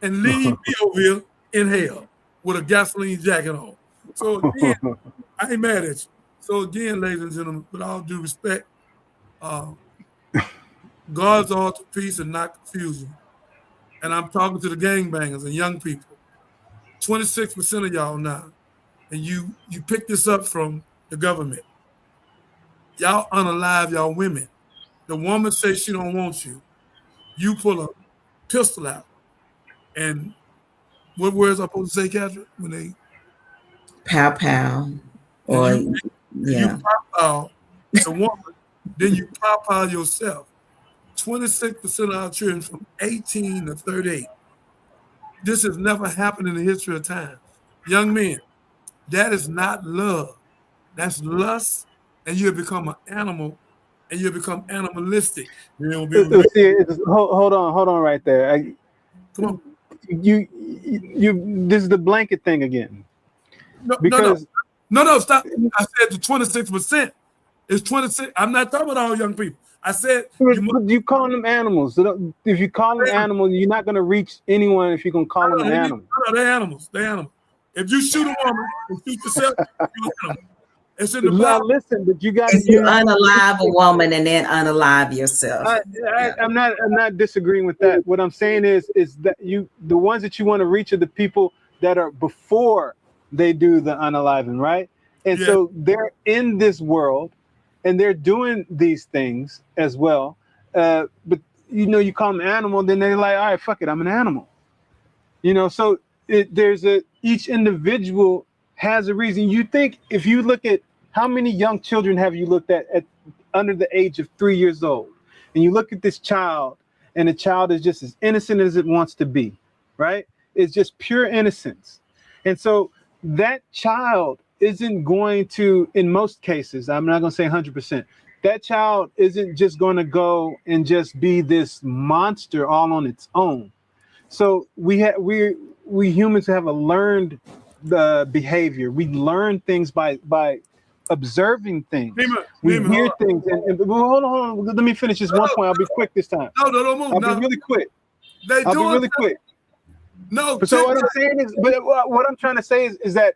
and leave me over here in hell with a gasoline jacket on. So again, I ain't mad at you. So again, ladies and gentlemen, with all due respect, God's all to peace and not confusion. And I'm talking to the gangbangers and young people. 26% of y'all now, and you pick this up from the government. Y'all unalive y'all women. The woman says she don't want you. You pull a pistol out. And what words am I supposed to say, Catherine? When they Pow pow. Or you pop out the woman, then you pop out yourself. 26% of our children from 18 to 38. This has never happened in the history of time. Young men, that is not love. That's lust, and you have become an animal, and you become animalistic. Hold on right there. Come on. You this is the blanket thing again. No, stop. I said the 26%. It's 26. I'm not talking about all young people. I said you calling them animals. So if you call them animals, you're not gonna reach anyone if you're gonna call them an animal. No, they're animals. They're animals. If you shoot a woman and shoot yourself, you're an animal. It's in the Bible. Listen, but you got if you unalive a woman and then unalive yourself. I'm not disagreeing with that. What I'm saying is that the ones that you want to reach are the people that are before they do the unaliving, right? And so they're in this world and they're doing these things as well. But you call them animal, then they're like, all right, fuck it, I'm an animal. So each individual has a reason. You think if you look at how many young children have you looked at under the age of 3 years old, and you look at this child, and the child is just as innocent as it wants to be, right? It's just pure innocence. And so that child isn't going to, in most cases, I'm not going to say 100%, that child isn't just going to go and just be this monster all on its own. So we humans have a learned behavior. We learn things by observing things. We hear things. And hold on. Let me finish this one point. I'll be quick this time. No, don't move. I'll be really quick. I'll be really quick. No. So what I'm saying is, but what I'm trying to say is that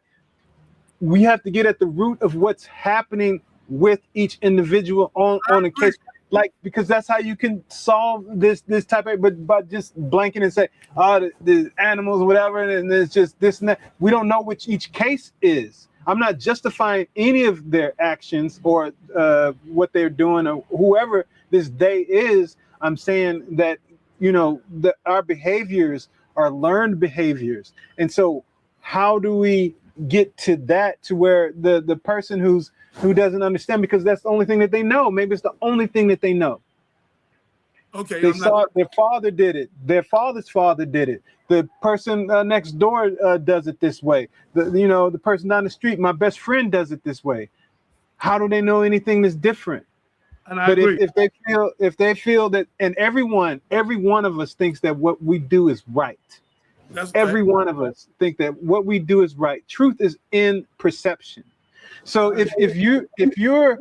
we have to get at the root of what's happening with each individual on a case. Like, because that's how you can solve this type of, but by just blanking and say, oh, the animals, whatever, and it's just this and that. We don't know which each case is. I'm not justifying any of their actions or what they're doing or whoever this they is. I'm saying that, you know, that our behaviors are learned behaviors. And so how do we get to that, to where the person who doesn't understand, because that's the only thing that they know. Maybe it's the only thing that they know. Okay, They saw their father did it. Their father's father did it. The person next door does it this way. The person down the street, my best friend, does it this way. How do they know anything that's different? and I But agree. if they feel that, and every one of us thinks that what we do is right. That's Every right. one of us think that what we do is right. Truth is in perception. So if you're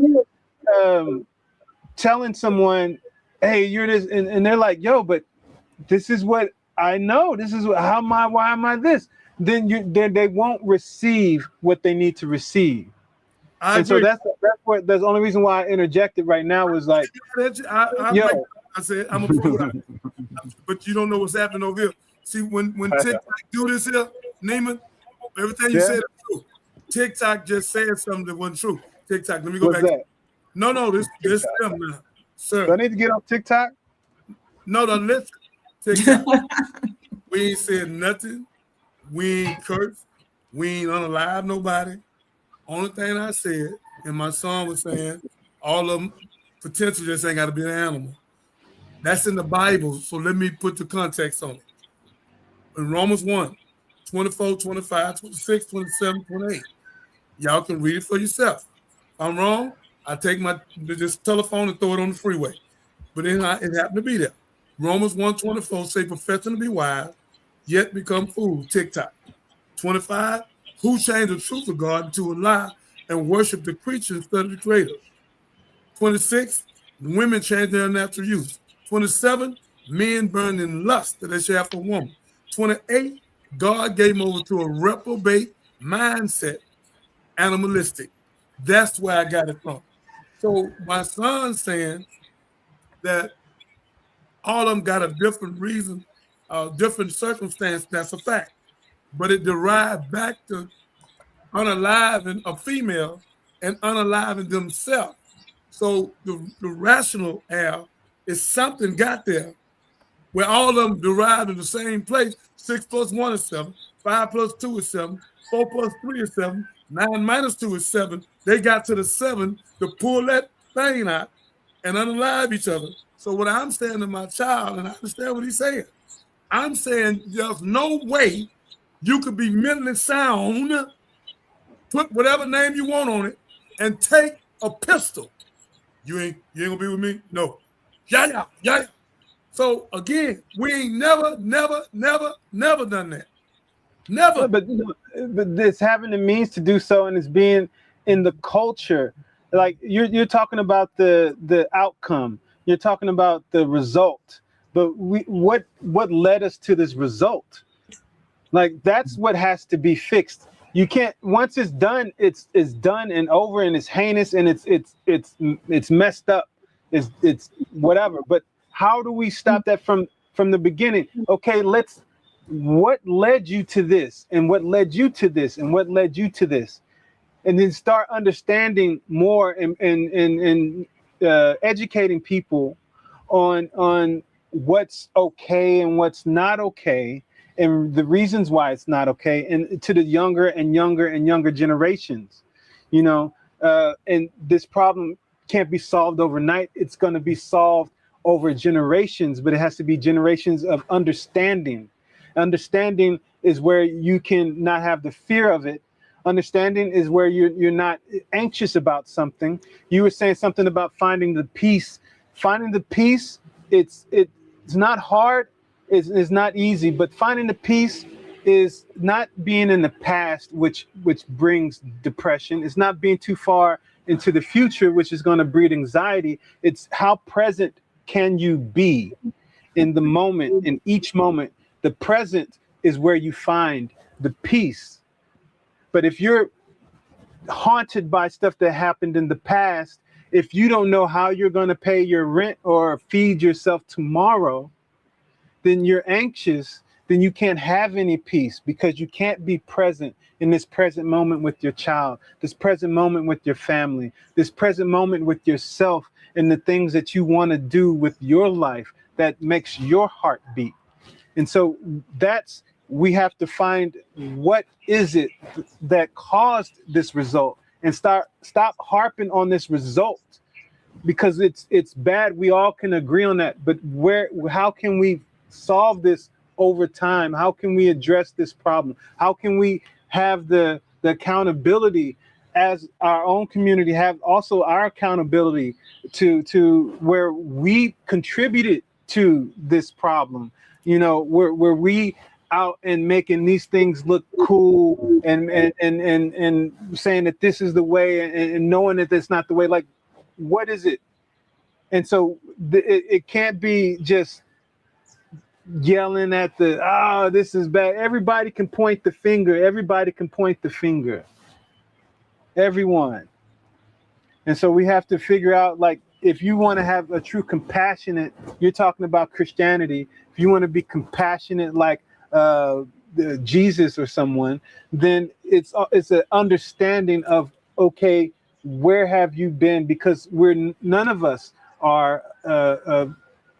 telling someone, hey, you're this, and they're like, yo, but this is what I know. This is why am I this? Then they won't receive what they need to receive. I And so agree. that's the only reason why I interjected right now was like, yo. I said I'm a pro, but you don't know what's happening over here. See, when TikTok do this here, Neiman, everything you said is true. TikTok just said something that wasn't true. TikTok, let me go What's back. that? No, this them now, sir. Do I need to get on TikTok? No, listen. TikTok. We ain't said nothing. We ain't cursed. We ain't unalive nobody. Only thing I said, and my son was saying, all of them potential just ain't got to be an animal. That's in the Bible, so let me put the context on it. In Romans 1, 24, 25, 26, 27, 28. Y'all can read it for yourself. If I'm wrong, I take my this telephone and throw it on the freeway. But it happened to be there. Romans 1:24 say, professing to be wise, yet become fools. TikTok. 25, who changed the truth of God into a lie and worship the creature instead of the creator. 26, women change their natural use. 27, men burn in lust that they shall have for woman. 28, God gave them over to a reprobate mindset, animalistic. That's where I got it from. So my son's saying that all of them got a different reason, different circumstance. That's a fact. But it derived back to unaliving a female and unaliving themselves. So the rational Al is something got there where all of them derived in the same place. 6 + 1 is 7, 5 + 2 is 7, 4 + 3 is 7, 9 - 2 is 7. They got to the 7 to pull that thing out and unalive each other. So what I'm saying to my child, and I understand what he's saying, I'm saying there's no way you could be mentally sound, put whatever name you want on it, and take a pistol. You ain't gonna be with me? No. Yeah. So again, we ain't never done that. Never. But this having the means to do so, and it's being in the culture. Like you're talking about the outcome. You're talking about the result. But what led us to this result? Like that's what has to be fixed. You can't, once it's done, it's done and over, and it's heinous and it's messed up. It's whatever. But how do we stop that from the beginning? Okay, what led you to this, and what led you to this, and what led you to this, and then start understanding more and educating people on what's okay and what's not okay, and the reasons why it's not okay, and to the younger and younger generations, and this problem can't be solved overnight. It's going to be solved over generations, but it has to be generations of understanding. Understanding is where you can not have the fear of it. Understanding is where you're not anxious about something. You were saying something about finding the peace. Finding the peace, it's not hard. It's not easy, but finding the peace is not being in the past, which brings depression. It's not being too far into the future, which is going to breed anxiety. It's how present can you be in the moment, in each moment. The present is where you find the peace. But if you're haunted by stuff that happened in the past, if you don't know how you're going to pay your rent or feed yourself tomorrow, then you're anxious, then you can't have any peace because you can't be present in this present moment with your child, this present moment with your family, this present moment with yourself and the things that you want to do with your life that makes your heart beat. And so we have to find what is it that caused this result and stop harping on this result, because it's bad. We all can agree on that, but how can we solve this over time? How can we address this problem? How can we have the accountability as our own community, have also our accountability to where we contributed to this problem, where we out and making these things look cool and saying that this is the way and knowing that that's not the way. Like, what is it? And so it can't be just yelling at this is bad. Everybody can point the finger. Everyone. And so we have to figure out, like, if you want to have a true compassionate, you're talking about Christianity. If you want to be compassionate like Jesus or someone, then it's an understanding of, okay, where have you been? Because none of us are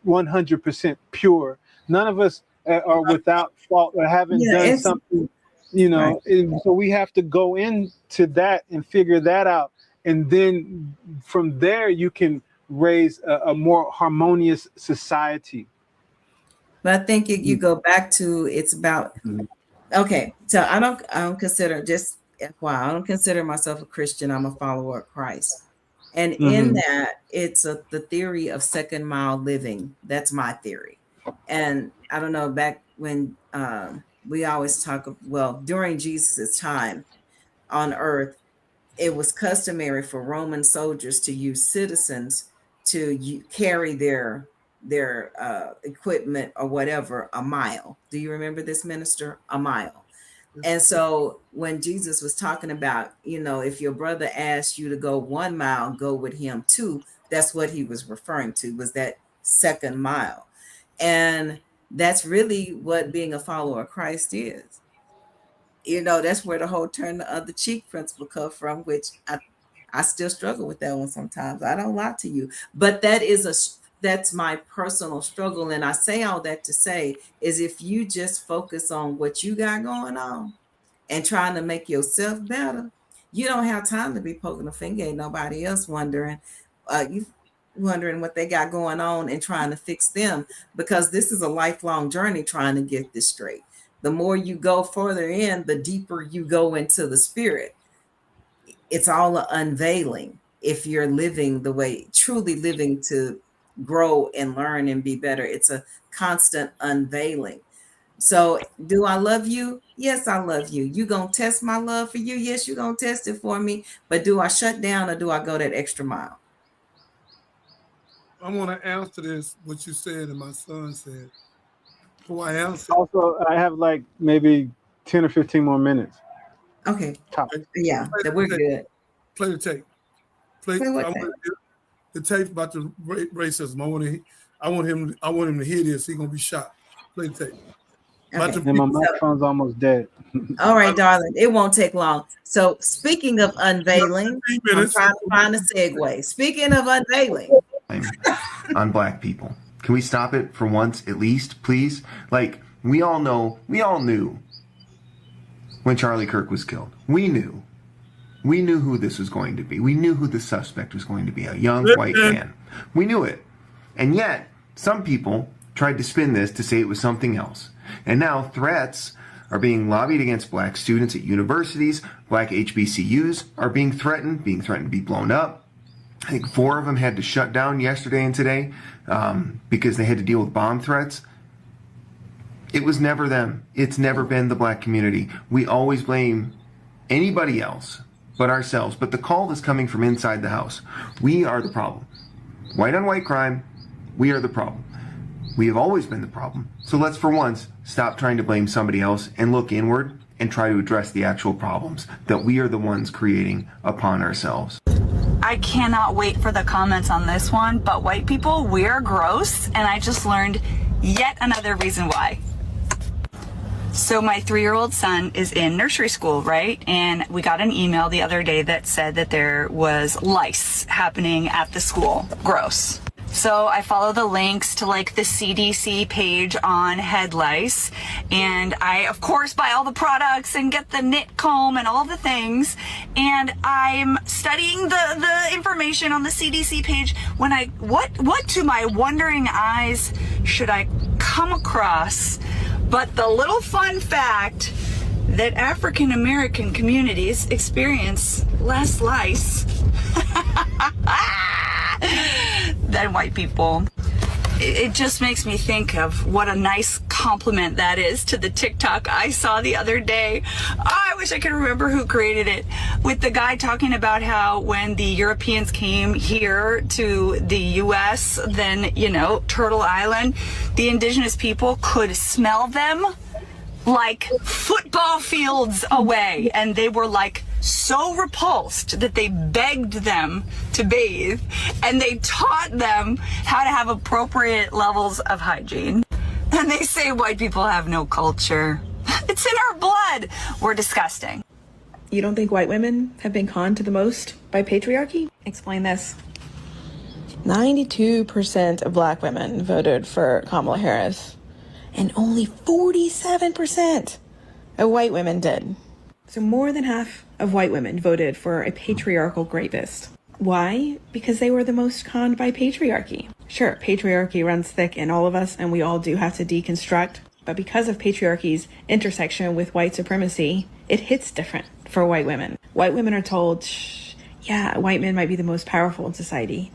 100% pure. None of us are without fault or haven't done something, Right. So we have to go into that and figure that out. And then from there, you can raise a more harmonious society. But I think you go back to, it's about, okay, so I don't consider, just FYI, I don't consider myself a Christian. I'm a follower of Christ. And in that, it's the theory of second mile living. That's my theory. And I don't know, back when we always talk, during Jesus's time on earth, it was customary for Roman soldiers to use citizens to carry their equipment or whatever a mile. Do you remember this, minister? A mile. And so when Jesus was talking about, if your brother asked you to go 1 mile, go with him 2, that's what he was referring to, was that second mile. And that's really what being a follower of Christ is. That's where the whole turn the other cheek principle comes from, which I still struggle with that one sometimes. I don't lie to you, but that's my personal struggle. And I say all that to say is, if you just focus on what you got going on and trying to make yourself better, you don't have time to be poking a finger at nobody else wondering what they got going on and trying to fix them, because this is a lifelong journey trying to get this straight. The more you go further in, the deeper you go into the spirit. It's all an unveiling if you're living the way, truly living to grow and learn and be better. It's a constant unveiling. So do I love you? Yes, I love you. You gonna test my love for you? Yes, you're gonna test it for me. But do I shut down or do I go that extra mile? I want to answer this, what you said and my son said. Before I answer. Also, I have like maybe 10 or 15 more minutes. Okay. Yeah, we're good. Play the tape. Play the tape about the racism. I want him to hear this. He's gonna be shocked. Play the tape. Okay. And my microphone's almost dead. All right, darling. It won't take long. So speaking of unveiling, I'm trying to find a segue. Speaking of unveiling. On Black people. Can we stop it for once, at least, please? Like, we all knew when Charlie Kirk was killed. We knew who this was going to be. We knew who the suspect was going to be, a young white man. We knew it. And yet, some people tried to spin this to say it was something else. And now threats are being lobbied against Black students at universities. Black HBCUs are being threatened to be blown up. I think 4 of them had to shut down yesterday and today because they had to deal with bomb threats. It was never them. It's never been the Black community. We always blame anybody else but ourselves. But the call is coming from inside the house. We are the problem. White on white crime, we are the problem. We have always been the problem. So let's, for once, stop trying to blame somebody else and look inward and try to address the actual problems that we are the ones creating upon ourselves. I cannot wait for the comments on this one, but white people, we're gross, and I just learned yet another reason why. So my 3-year-old son is in nursery school, right? And we got an email the other day that said that there was lice happening at the school. Gross. So I follow the links to like the CDC page on head lice, and I of course buy all the products and get the knit comb and all the things, and I'm studying the information on the CDC page when what to my wondering eyes should I come across but the little fun fact that African American communities experience less lice than white people. It just makes me think of what a nice compliment that is to the TikTok I saw the other day. Oh, I wish I could remember who created it, with the guy talking about how when the Europeans came here to the US, then, you know, Turtle Island, the indigenous people could smell them like football fields away, and they were like so repulsed that they begged them to bathe, and they taught them how to have appropriate levels of hygiene. And they say white people have no culture. It's in our blood. We're disgusting. You don't think white women have been conned to the most by patriarchy? Explain this. 92% of black women voted for Kamala Harris, and only 47% of white women did. So more than half of white women voted for a patriarchal rapist. Why? Because they were the most conned by patriarchy. Sure, patriarchy runs thick in all of us, and we all do have to deconstruct. But because of patriarchy's intersection with white supremacy, it hits different for white women. White women are told, yeah, white men might be the most powerful in society,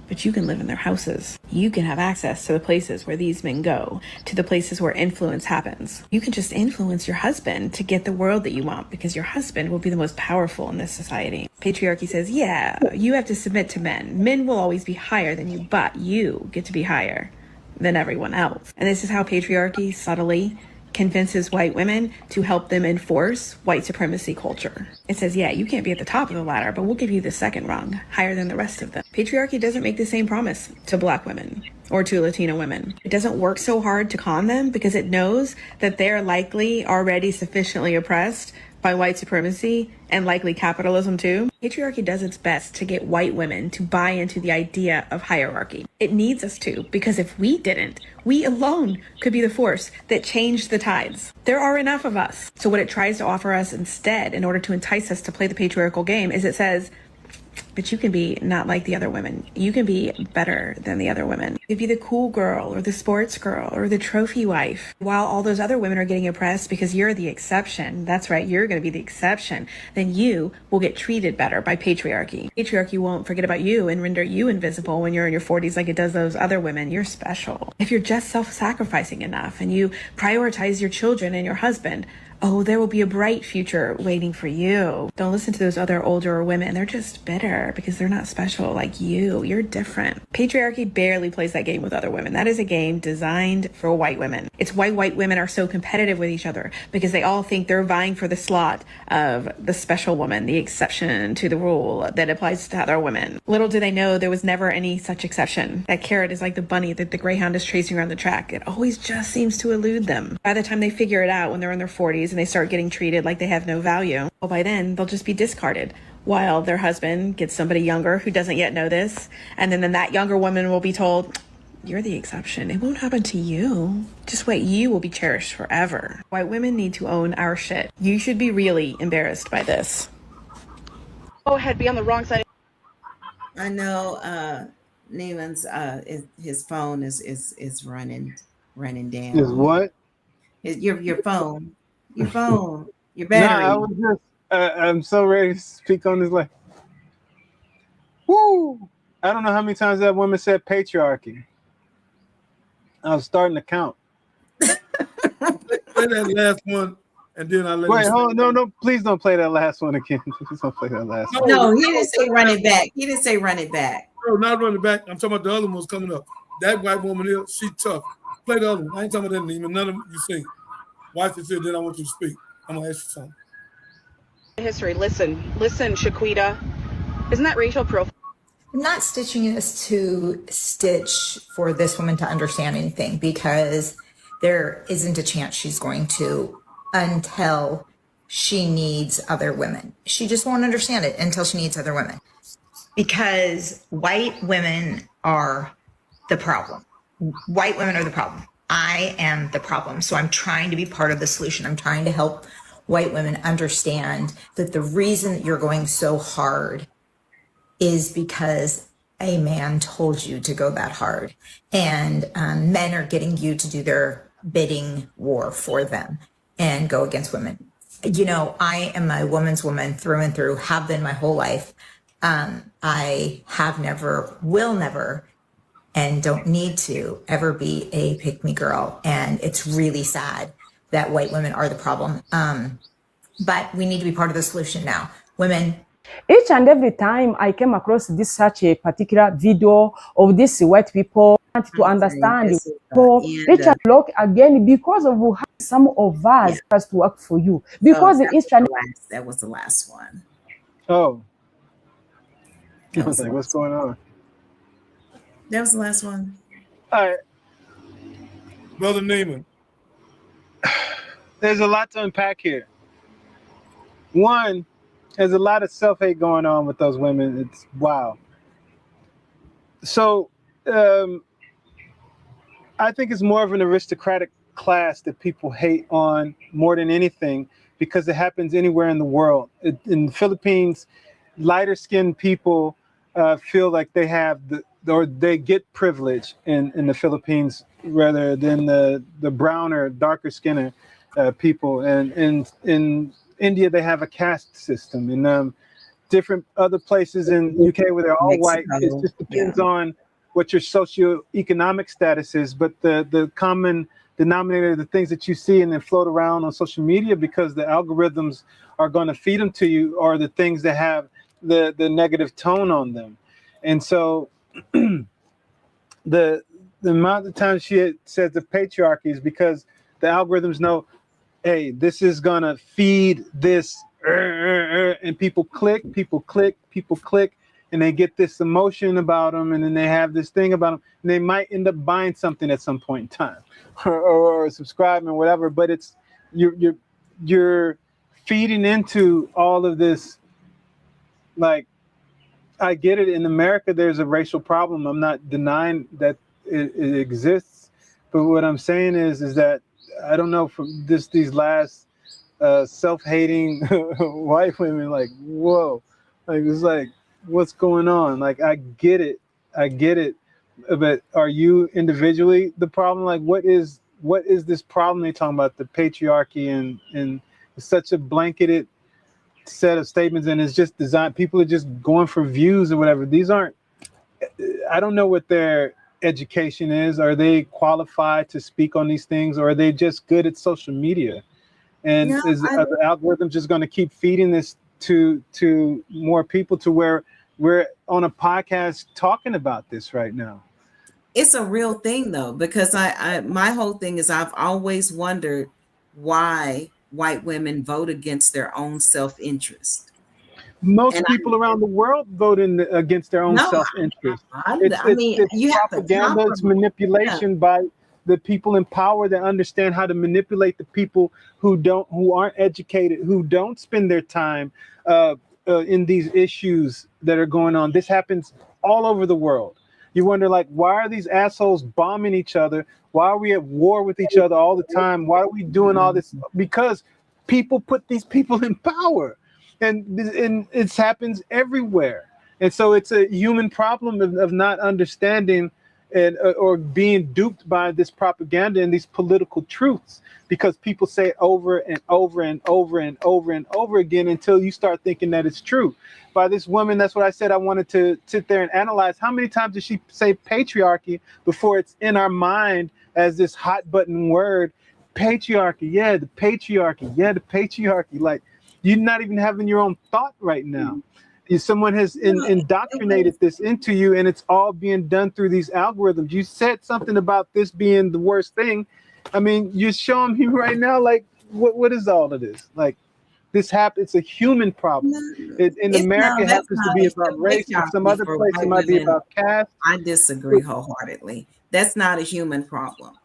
but you can live in their houses. You can have access to the places where these men go, to the places where influence happens. You can just influence your husband to get the world that you want, because your husband will be the most powerful in this society. Patriarchy says, yeah, you have to submit to men. Men will always be higher than you, but you get to be higher than everyone else. And this is how patriarchy subtly convinces white women to help them enforce white supremacy culture. It says, yeah, you can't be at the top of the ladder, but we'll give you the second rung, higher than the rest of them. Patriarchy doesn't make the same promise to black women or to Latino women. It doesn't work so hard to con them because it knows that they're likely already sufficiently oppressed by white supremacy and likely capitalism too. Patriarchy does its best to get white women to buy into the idea of hierarchy. It needs us to, because if we didn't, we alone could be the force that changed the tides. There are enough of us. So what it tries to offer us instead, in order to entice us to play the patriarchal game, is it says, but you can be not like the other women. You can be better than the other women. You can be the cool girl or the sports girl or the trophy wife, while all those other women are getting oppressed because you're the exception. That's right, you're going to be the exception. Then you will get treated better by patriarchy. Patriarchy won't forget about you and render you invisible when you're in your 40s like it does those other women. You're special. If you're just self-sacrificing enough and you prioritize your children and your husband, oh, there will be a bright future waiting for you. Don't listen to those other older women. They're just bitter because they're not special like you. You're different. Patriarchy barely plays that game with other women. That is a game designed for white women. It's why white women are so competitive with each other, because they all think they're vying for the slot of the special woman, the exception to the rule that applies to other women. Little do they know there was never any such exception. That carrot is like the bunny that the greyhound is chasing around the track. It always just seems to elude them. By the time they figure it out when they're in their 40s, and they start getting treated like they have no value, well, by then they'll just be discarded, while their husband gets somebody younger who doesn't yet know this, and then that younger woman will be told, you're the exception. It won't happen to you. Just wait, you will be cherished forever. White women need to own our shit. You should be really embarrassed by this. Go ahead, be on the wrong side. I know Neiman's his phone is running down. Is what? Your phone. Your phone. Your No, battery. I was just I'm so ready to speak on this. Like, woo! I don't know how many times that woman said patriarchy. I was starting to count. Play that last one, and then I'll let Wait, you. hold on, no, please don't play that last one again. Please don't play that last one. No, he didn't say run it back. He didn't say run it back. No, not running back. I'm talking about the other one's coming up. That white woman here, she tough. Play the other one. I ain't talking about that name. None of you sing. Watch this here, then I want you to speak. I'm gonna ask you something. History. Listen, Shaquita. Isn't that racial profiling? I'm not stitching this to stitch for this woman to understand anything, because there isn't a chance she's going to until she needs other women. She just won't understand it until she needs other women, because white women are the problem. White women are the problem. I am the problem. So I'm trying to be part of the solution. I'm trying to help white women understand that the reason that you're going so hard is because a man told you to go that hard, and men are getting you to do their bidding war for them and go against women. You know, I am a woman's woman through and through, have been my whole life. I have never, will never, and don't need to ever be a pick-me girl. And it's really sad that white women are the problem. But we need to be part of the solution now. Women. Each and every time I came across this such a particular video of these white people to understand people, reach and look again, because of how some of us has to work for you. Because that was the last one. Oh. I was like, what's going on? That was the last one. All right. Brother Neiman. There's a lot to unpack here. One, there's a lot of self-hate going on with those women. It's wow. So I think it's more of an aristocratic class that people hate on more than anything, because it happens anywhere in the world. In the Philippines, lighter-skinned people feel like they have or they get privilege in the Philippines rather than the browner, darker skinned people. And in India, they have a caste system. In different other places in UK where they're all white, it just depends on what your socioeconomic status is. But the common denominator, the things that you see and then float around on social media because the algorithms are going to feed them to you, are the things that have the negative tone on them. And so the amount of times she says the patriarchy is because the algorithms know, hey, this is going to feed this, and people click, and they get this emotion about them, and then they have this thing about them, and they might end up buying something at some point in time, or subscribing or whatever. But it's you're feeding into all of this. Like, I get it. In America, there's a racial problem. I'm not denying that it exists, but what I'm saying is that I don't know, from these last self-hating white women, like, whoa, like, it's like, what's going on? Like, I get it, but are you individually the problem? Like, what is this problem they're talking about? The patriarchy and it's such a blanketed set of statements, and it's just designed. People are just going for views or whatever. These aren't. I don't know what their education is. Are they qualified to speak on these things, or are they just good at social media? And are the algorithms just going to keep feeding this to more people, to where we're on a podcast talking about this right now? It's a real thing, though, because I my whole thing is I've always wondered why white women vote against their own self-interest. Most people around the world vote against their own self-interest. It's propaganda, it's manipulation by the people in power that understand how to manipulate the people who aren't educated, who don't spend their time in these issues that are going on. This happens all over the world. You wonder, like, why are these assholes bombing each other? Why are we at war with each other all the time? Why are we doing all this? Because people put these people in power, and it happens everywhere. And so it's a human problem of not understanding or being duped by this propaganda and these political truths, because people say it over and over and over and over and over again until you start thinking that it's true. By this woman, that's what I said. I wanted to sit there and analyze how many times did she say patriarchy before it's in our mind as this hot button word. Patriarchy, yeah, the patriarchy, yeah, the patriarchy. Like, you're not even having your own thought right now. Someone has indoctrinated this into you, and it's all being done through these algorithms. You said something about this being the worst thing. I mean, you're showing me right now, like, what is all of this? Like, This happens. It's a human problem. In America, it happens to be about race. In some other place, it might be about caste. I disagree wholeheartedly. That's not a human problem.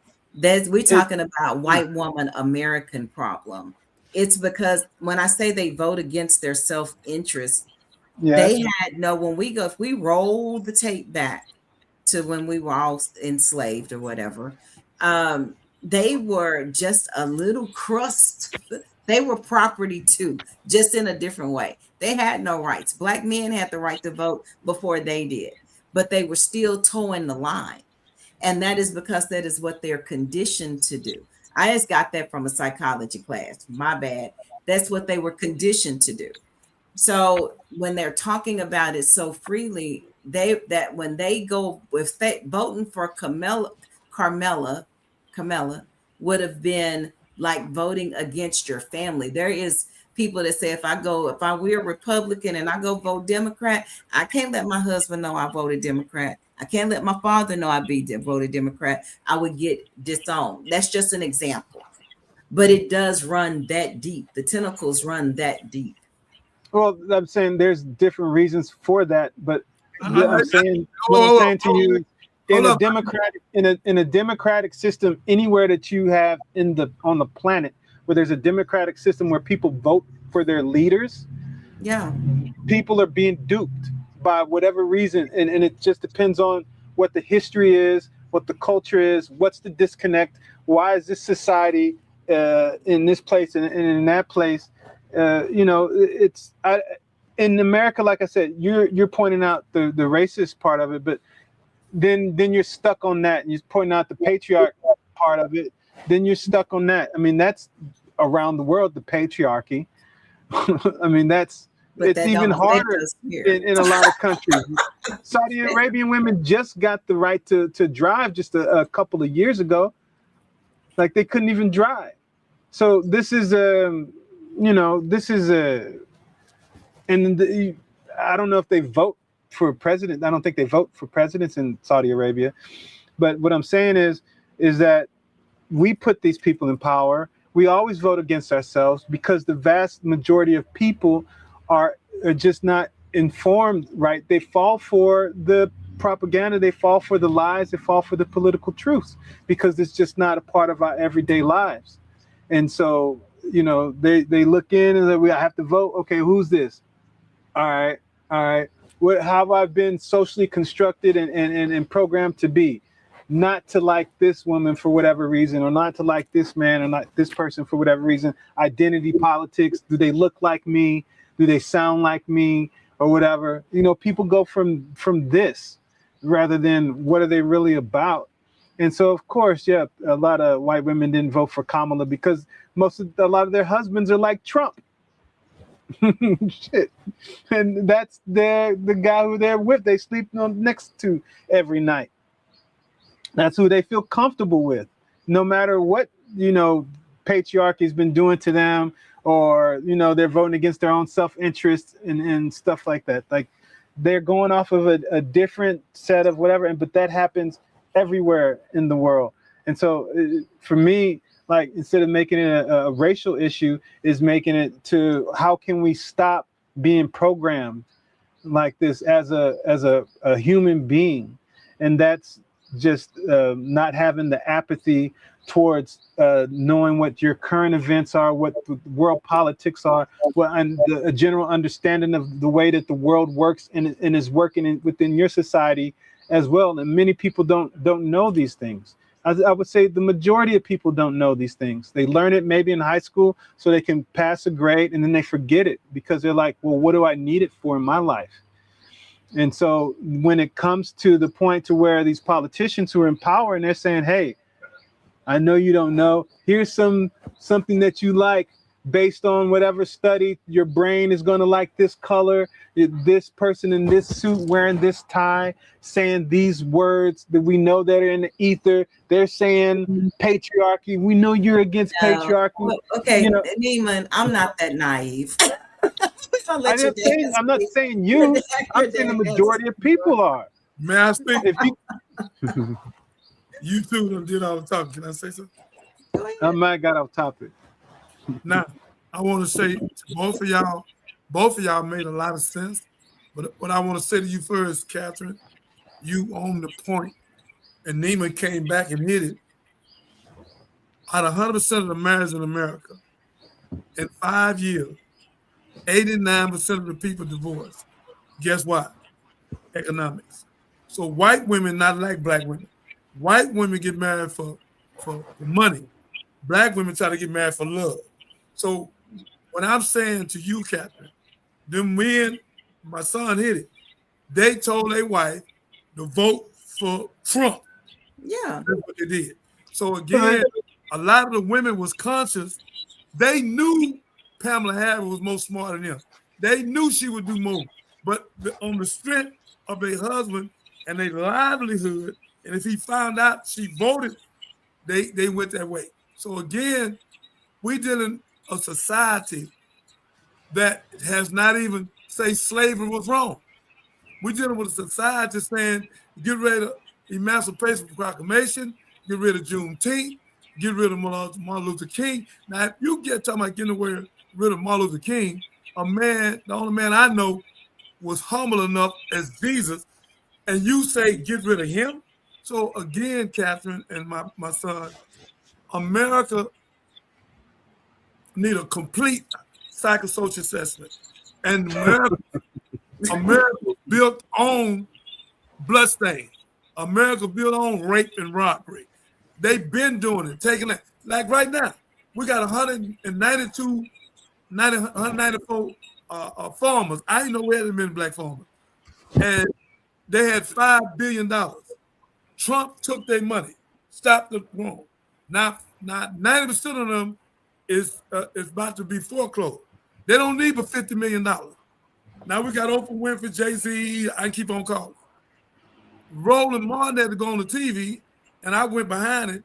We're talking about white woman American problem. It's because when I say they vote against their self-interest, they had if we roll the tape back to when we were all enslaved or whatever, they were just a little crust. They were property too, just in a different way. They had no rights. Black men had the right to vote before they did, but they were still towing the line. And that is because that is what they're conditioned to do. I just got that from a psychology class. My bad. That's what they were conditioned to do. So when they're talking about it so freely, when they go with voting for Carmela would have been like voting against your family. There is people that say we're Republican and I go vote Democrat, I can't let my husband know I voted Democrat. I can't let my father know I voted Democrat. I would get disowned. That's just an example. But it does run that deep. The tentacles run that deep. Well, I'm saying there's different reasons for that, but I'm saying to you, in a democratic system, anywhere that you have on the planet where there's a democratic system where people vote for their leaders, people are being duped by whatever reason, and it just depends on what the history is, what the culture is, what's the disconnect, why is this society in this place and in that place. In America, like I said, you're pointing out the racist part of it, but then you're stuck on that, and you're pointing out the patriarch part of it. Then you're stuck on that. I mean, that's around the world, the patriarchy. I mean, it's even harder in a lot of countries. Saudi Arabian women just got the right to drive just a couple of years ago. Like, they couldn't even drive. So this is I don't know if they vote for president. I don't think they vote for presidents in Saudi Arabia. But what I'm saying is that we put these people in power. We always vote against ourselves because the vast majority of people are just not informed right. They fall for the propaganda, they fall for the lies, they fall for the political truths because it's just not a part of our everyday lives. And so, they look in and I have to vote. Okay, who's this? All right. How have I been socially constructed and programmed to be? Not to like this woman for whatever reason, or not to like this man, or not this person for whatever reason. Identity politics. Do they look like me? Do they sound like me? Or whatever. People go from this rather than what are they really about. And so, of course, a lot of white women didn't vote for Kamala because a lot of their husbands are like Trump. Shit. And that's the guy who they're with. They sleep next to every night. That's who they feel comfortable with, no matter what, patriarchy's been doing to them, or, they're voting against their own self-interest and stuff like that. Like, they're going off of a different set of whatever, but that happens everywhere in the world. And so for me, like, instead of making it a racial issue, is making it to how can we stop being programmed like this as a human being. And that's just not having the apathy towards knowing what your current events are, what the world politics are, and a general understanding of the way that the world works and is working within your society as well. And many people don't know these things. I would say the majority of people don't know these things. They learn it maybe in high school so they can pass a grade, and then they forget it because they're like, well, what do I need it for in my life? And so when it comes to the point to where these politicians who are in power and they're saying, hey, I know you don't know, here's something that you like based on whatever study, your brain is going to like this color, this person in this suit wearing this tie, saying these words that we know that are in the ether. They're saying patriarchy. We know you're against patriarchy. Well, okay, Neiman, I'm not that naive. I'm not saying you. I'm saying the majority of people are. May I speak? You two done did all the talking. Can I say something? I might got off topic. Now, I want to say to both of y'all made a lot of sense. But what I want to say to you first, Catherine, you own the point, and Neiman came back and hit it. Out of 100% of the marriages in America, in 5 years, 89% of the people divorced. Guess what? Economics. So white women not like black women. White women get married for money. Black women try to get married for love. So what I'm saying to you, Catherine, them men, my son hit it. They told their wife to vote for Trump. Yeah. That's what they did. So again, a lot of the women was conscious. They knew Pamela Harris was more smart than them. They knew she would do more. But on the strength of their husband and their livelihood, and if he found out she voted, they went that way. So again, we dealing a society that has not even say slavery was wrong. We're dealing with a society saying get rid of Emancipation Proclamation, get rid of Juneteenth, get rid of Martin Luther King. Now, if you get talking about getting rid of Martin Luther King, the only man I know was humble enough as Jesus, and you say get rid of him. So again, Catherine and my son, America need a complete psychosocial assessment. And America built on bloodstain. America built on rape and robbery. They've been doing it, taking it. Like right now, we got 194 farmers. I didn't know we had many black farmers. And they had $5 billion. Trump took their money, stopped the wrong. Now 90% of them is about to be foreclosed. They don't need but $50 million. Now we got Oprah Winfrey, Jay-Z, I keep on calling. Roland Martin had to go on the TV, and I went behind it,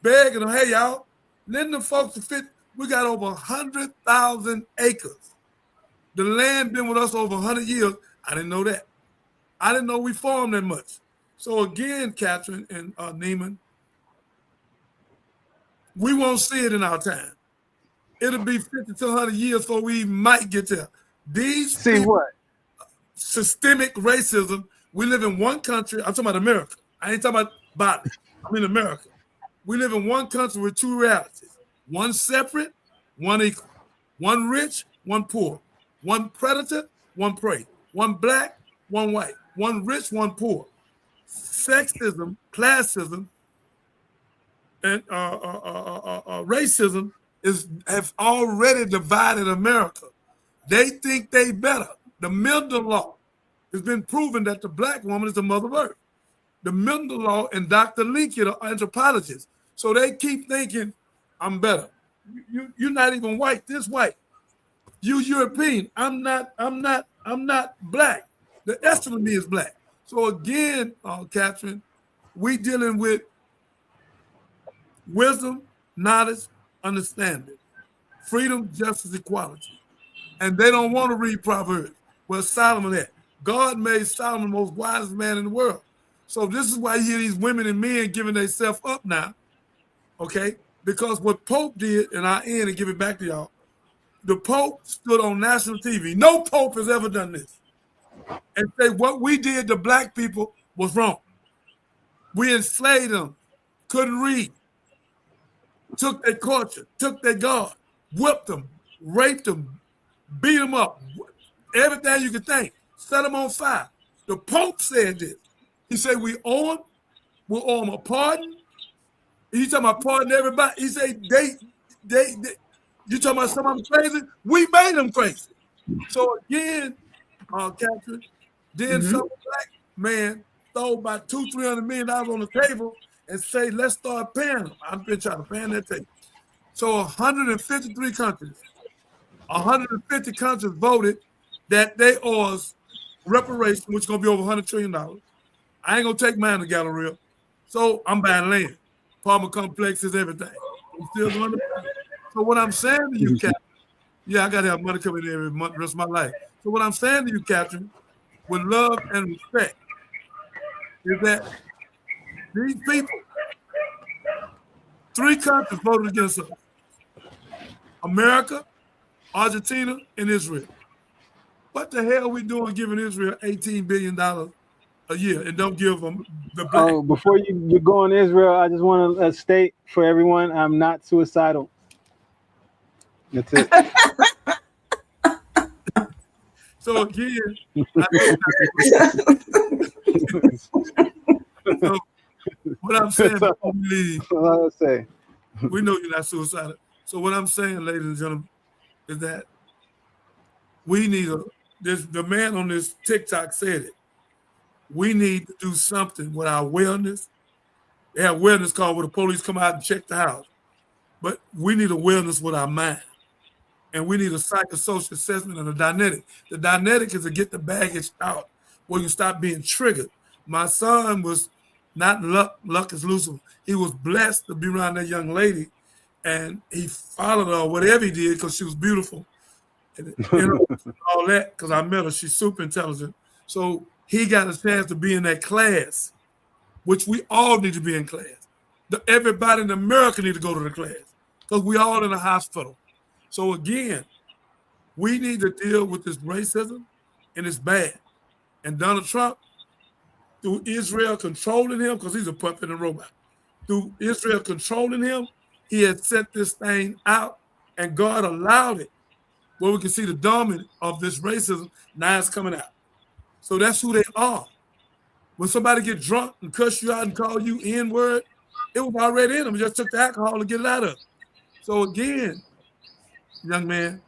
begging them, hey, y'all, let them folks to fit. We got over 100,000 acres. The land been with us over 100 years. I didn't know that. I didn't know we farmed that much. So again, Catherine and Neiman, we won't see it in our time. It'll be 50 to 100 years before we might get there. These see people, what? Systemic racism. We live in one country. I'm talking about America. I ain't talking about Biden. I mean America. We live in one country with two realities. One separate, one equal. One rich, one poor. One predator, one prey. One black, one white. One rich, one poor. Sexism, classism, and racism have already divided America. They think they better. The Milner Law has been proven that the black woman is the mother of earth. The Milner Law and Dr. Lincoln are anthropologists. So they keep thinking, I'm better. You're not even white, this white. You European, I'm not black. The rest of me is black. So again, Catherine, we dealing with wisdom, knowledge, understanding, freedom, justice, equality. And they don't want to read Proverbs. Well, Solomon had. God made Solomon the most wisest man in the world. So this is why you hear these women and men giving themselves up now, okay? Because what Pope did, and I end and give it back to y'all, the Pope stood on national TV. No Pope has ever done this. And say what we did to black people was wrong. We enslaved them, couldn't read, took their culture, took their God, whipped them, raped them, beat them up, everything you could think, set them on fire. The Pope said this. He said, we'll owe them a pardon. He's talking about pardon everybody. He said, you talking about somebody crazy? We made them crazy. So again, Catherine, then some black man throw about $200-300 million on the table and say, let's start paying them. I've been trying to pay that table. So 153 countries, 150 countries voted that they owe us reparation, which is going to be over $100 trillion. I ain't going to take mine to Galleria. So I'm buying land. Apartment complexes, everything. I'm still going to pay. So what I'm saying to you, Captain, yeah, I got to have money coming in every month the rest of my life. So what I'm saying to you, Captain, with love and respect, is that these people, 3 countries voted against us. America, Argentina and Israel. What the hell are we doing giving Israel $18 billion a year and don't give them the black? Oh, before you go on Israel, I just want to state for everyone, I'm not suicidal. That's it. So again, so what I'm saying, before we leave, we know you're not suicidal. So what I'm saying, ladies and gentlemen, is that we need the man on this TikTok said it. We need to do something with our wellness. They have wellness call where the police come out and check the house. But we need a wellness with our mind. And we need a psychosocial assessment and a dynetic. The dynetic is to get the baggage out where you stop being triggered. My son was not luck is Lucifer. He was blessed to be around that young lady, and he followed her, whatever he did, because she was beautiful. And all that, because I met her, she's super intelligent. So he got a chance to be in that class, which we all need to be in class. Everybody in America need to go to the class, because we all in a hospital. So again, we need to deal with this racism, and it's bad. And Donald Trump, through Israel controlling him, because he's a puppet and robot, through Israel controlling him, he had set this thing out, and God allowed it, where we can see the dominance of this racism. Now it's coming out. So that's who they are. When somebody get drunk and cuss you out and call you N-word, it was already in them. It just took the alcohol to get it out of them. So again, young man,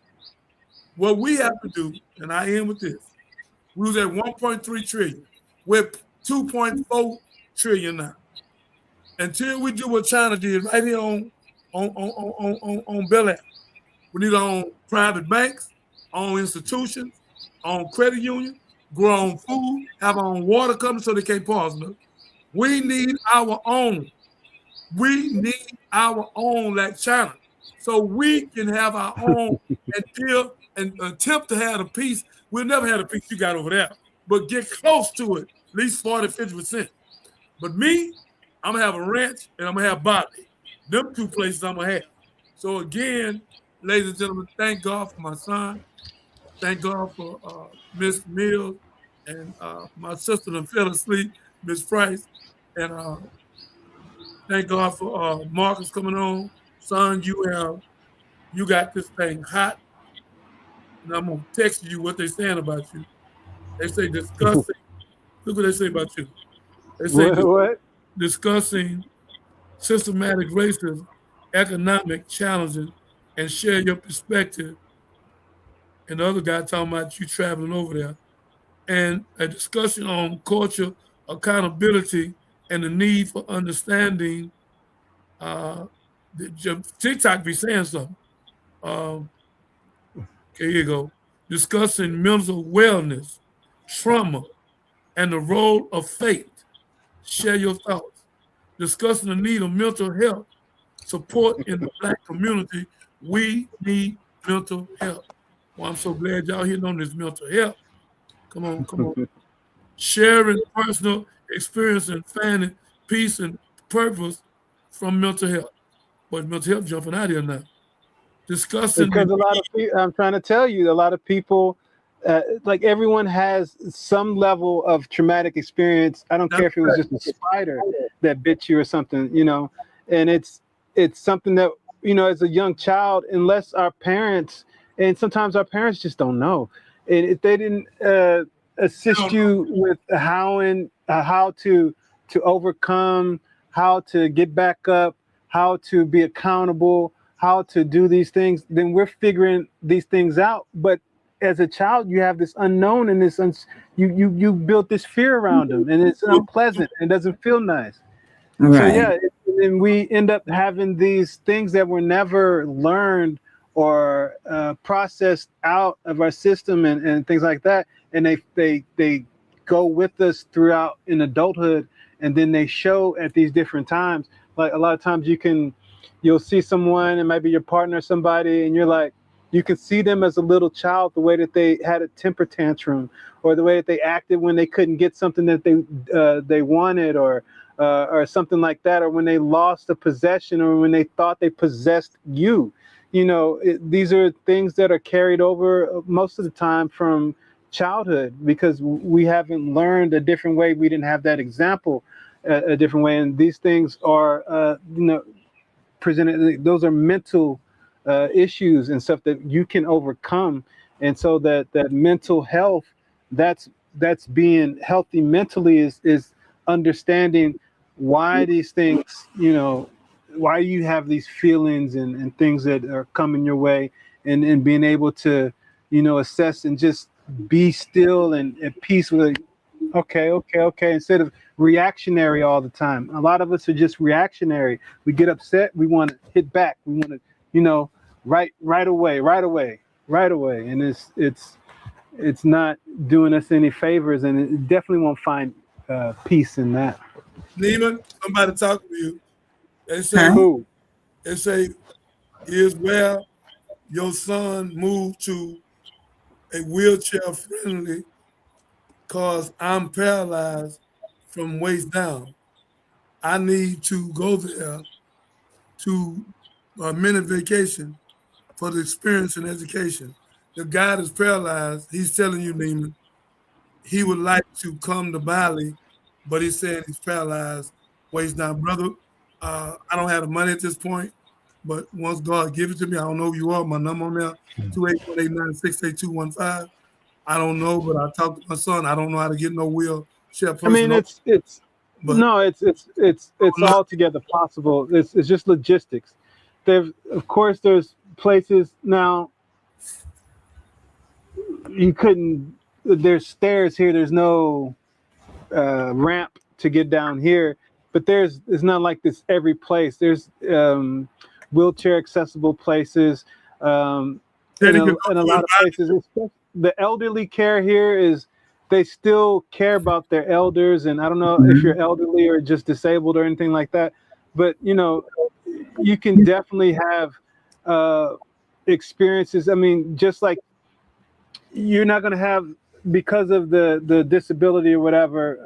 what we have to do, and I end with this, we was at 1.3 trillion. We're 2.4 trillion now. Until we do what China did right here on Bel Air, we need our own private banks, our own institutions, our own credit union, grow our own food, have our own water coming so they can't poison us. We need our own. We need our own like China. So we can have our own and deal and attempt to have the peace. We'll never have the peace you got over there, but get close to it, at least 40, 50%. But me, I'm gonna have a ranch and I'm gonna have Bobby. Them two places I'm gonna have. So again, ladies and gentlemen, thank God for my son. Thank God for Miss Mills and my sister that fell asleep, Miss Price. And thank God for Marcus coming on. Son, you got this thing hot. And I'm gonna text you what they're saying about you. They say discussing. Look what they say about you. They say what? Discussing systematic racism, economic challenges, and share your perspective. And the other guy talking about you traveling over there. And a discussion on culture, accountability, and the need for understanding. TikTok be saying something. Okay, here you go. Discussing mental wellness, trauma, and the role of faith. Share your thoughts. Discussing the need of mental health support in the Black community. We need mental health. Well, I'm so glad y'all hitting on this mental health. Come on. Sharing personal experience and finding peace and purpose from mental health. But mental health jumping out here now. Discussing because a lot of people, I'm trying to tell you, a lot of people, like everyone has some level of traumatic experience. I don't care if it was just a spider that bit you or something, and it's something that, as a young child, unless our parents, and sometimes our parents just don't know. And if they didn't assist you with how to overcome, how to get back up, how to be accountable, how to do these things, then we're figuring these things out. But as a child, you have this unknown and this you built this fear around them, and it's unpleasant and doesn't feel nice. Right. So yeah, and we end up having these things that were never learned or processed out of our system and things like that, and they go with us throughout in adulthood, and then they show at these different times. Like a lot of times you'll see someone, and maybe your partner or somebody, and you're like, you can see them as a little child, the way that they had a temper tantrum, or the way that they acted when they couldn't get something that they wanted, or something like that, or when they lost a possession, or when they thought they possessed you. these are things that are carried over most of the time from childhood, because we haven't learned a different way. We didn't have that example a different way. And these things are, presented, those are mental issues and stuff that you can overcome. And so that mental health, that's being healthy mentally, is understanding why these things, why you have these feelings and things that are coming your way, and being able to, assess and just be still and at peace with it. Okay, instead of reactionary all the time. A lot of us are just reactionary. We get upset, we want to hit back, we want to, right away. And it's not doing us any favors, and it definitely won't find peace in that. Neiman, somebody talking to you. They say, Who? They say, is where your son moved to a wheelchair friendly, cause I'm paralyzed from waist down. I need to go there to a mini vacation for the experience and education. The guy that's paralyzed, he's telling you, Neiman, he would like to come to Bali, but he's saying he's paralyzed waist down. Brother, I don't have the money at this point, but once God gives it to me, I don't know who you are. My number on there, 28189682215. I don't know, but I talked to my son. I don't know how to get no wheelchair person. I mean, it's altogether possible. It's just logistics. There's places now. You couldn't. There's stairs here. There's no ramp to get down here. But it's not like this every place. There's wheelchair accessible places, in a lot of places. The elderly care here they still care about their elders, and I don't know if you're elderly or just disabled or anything like that, but you can definitely have experiences. I mean, just like you're not going to have, because of the disability or whatever,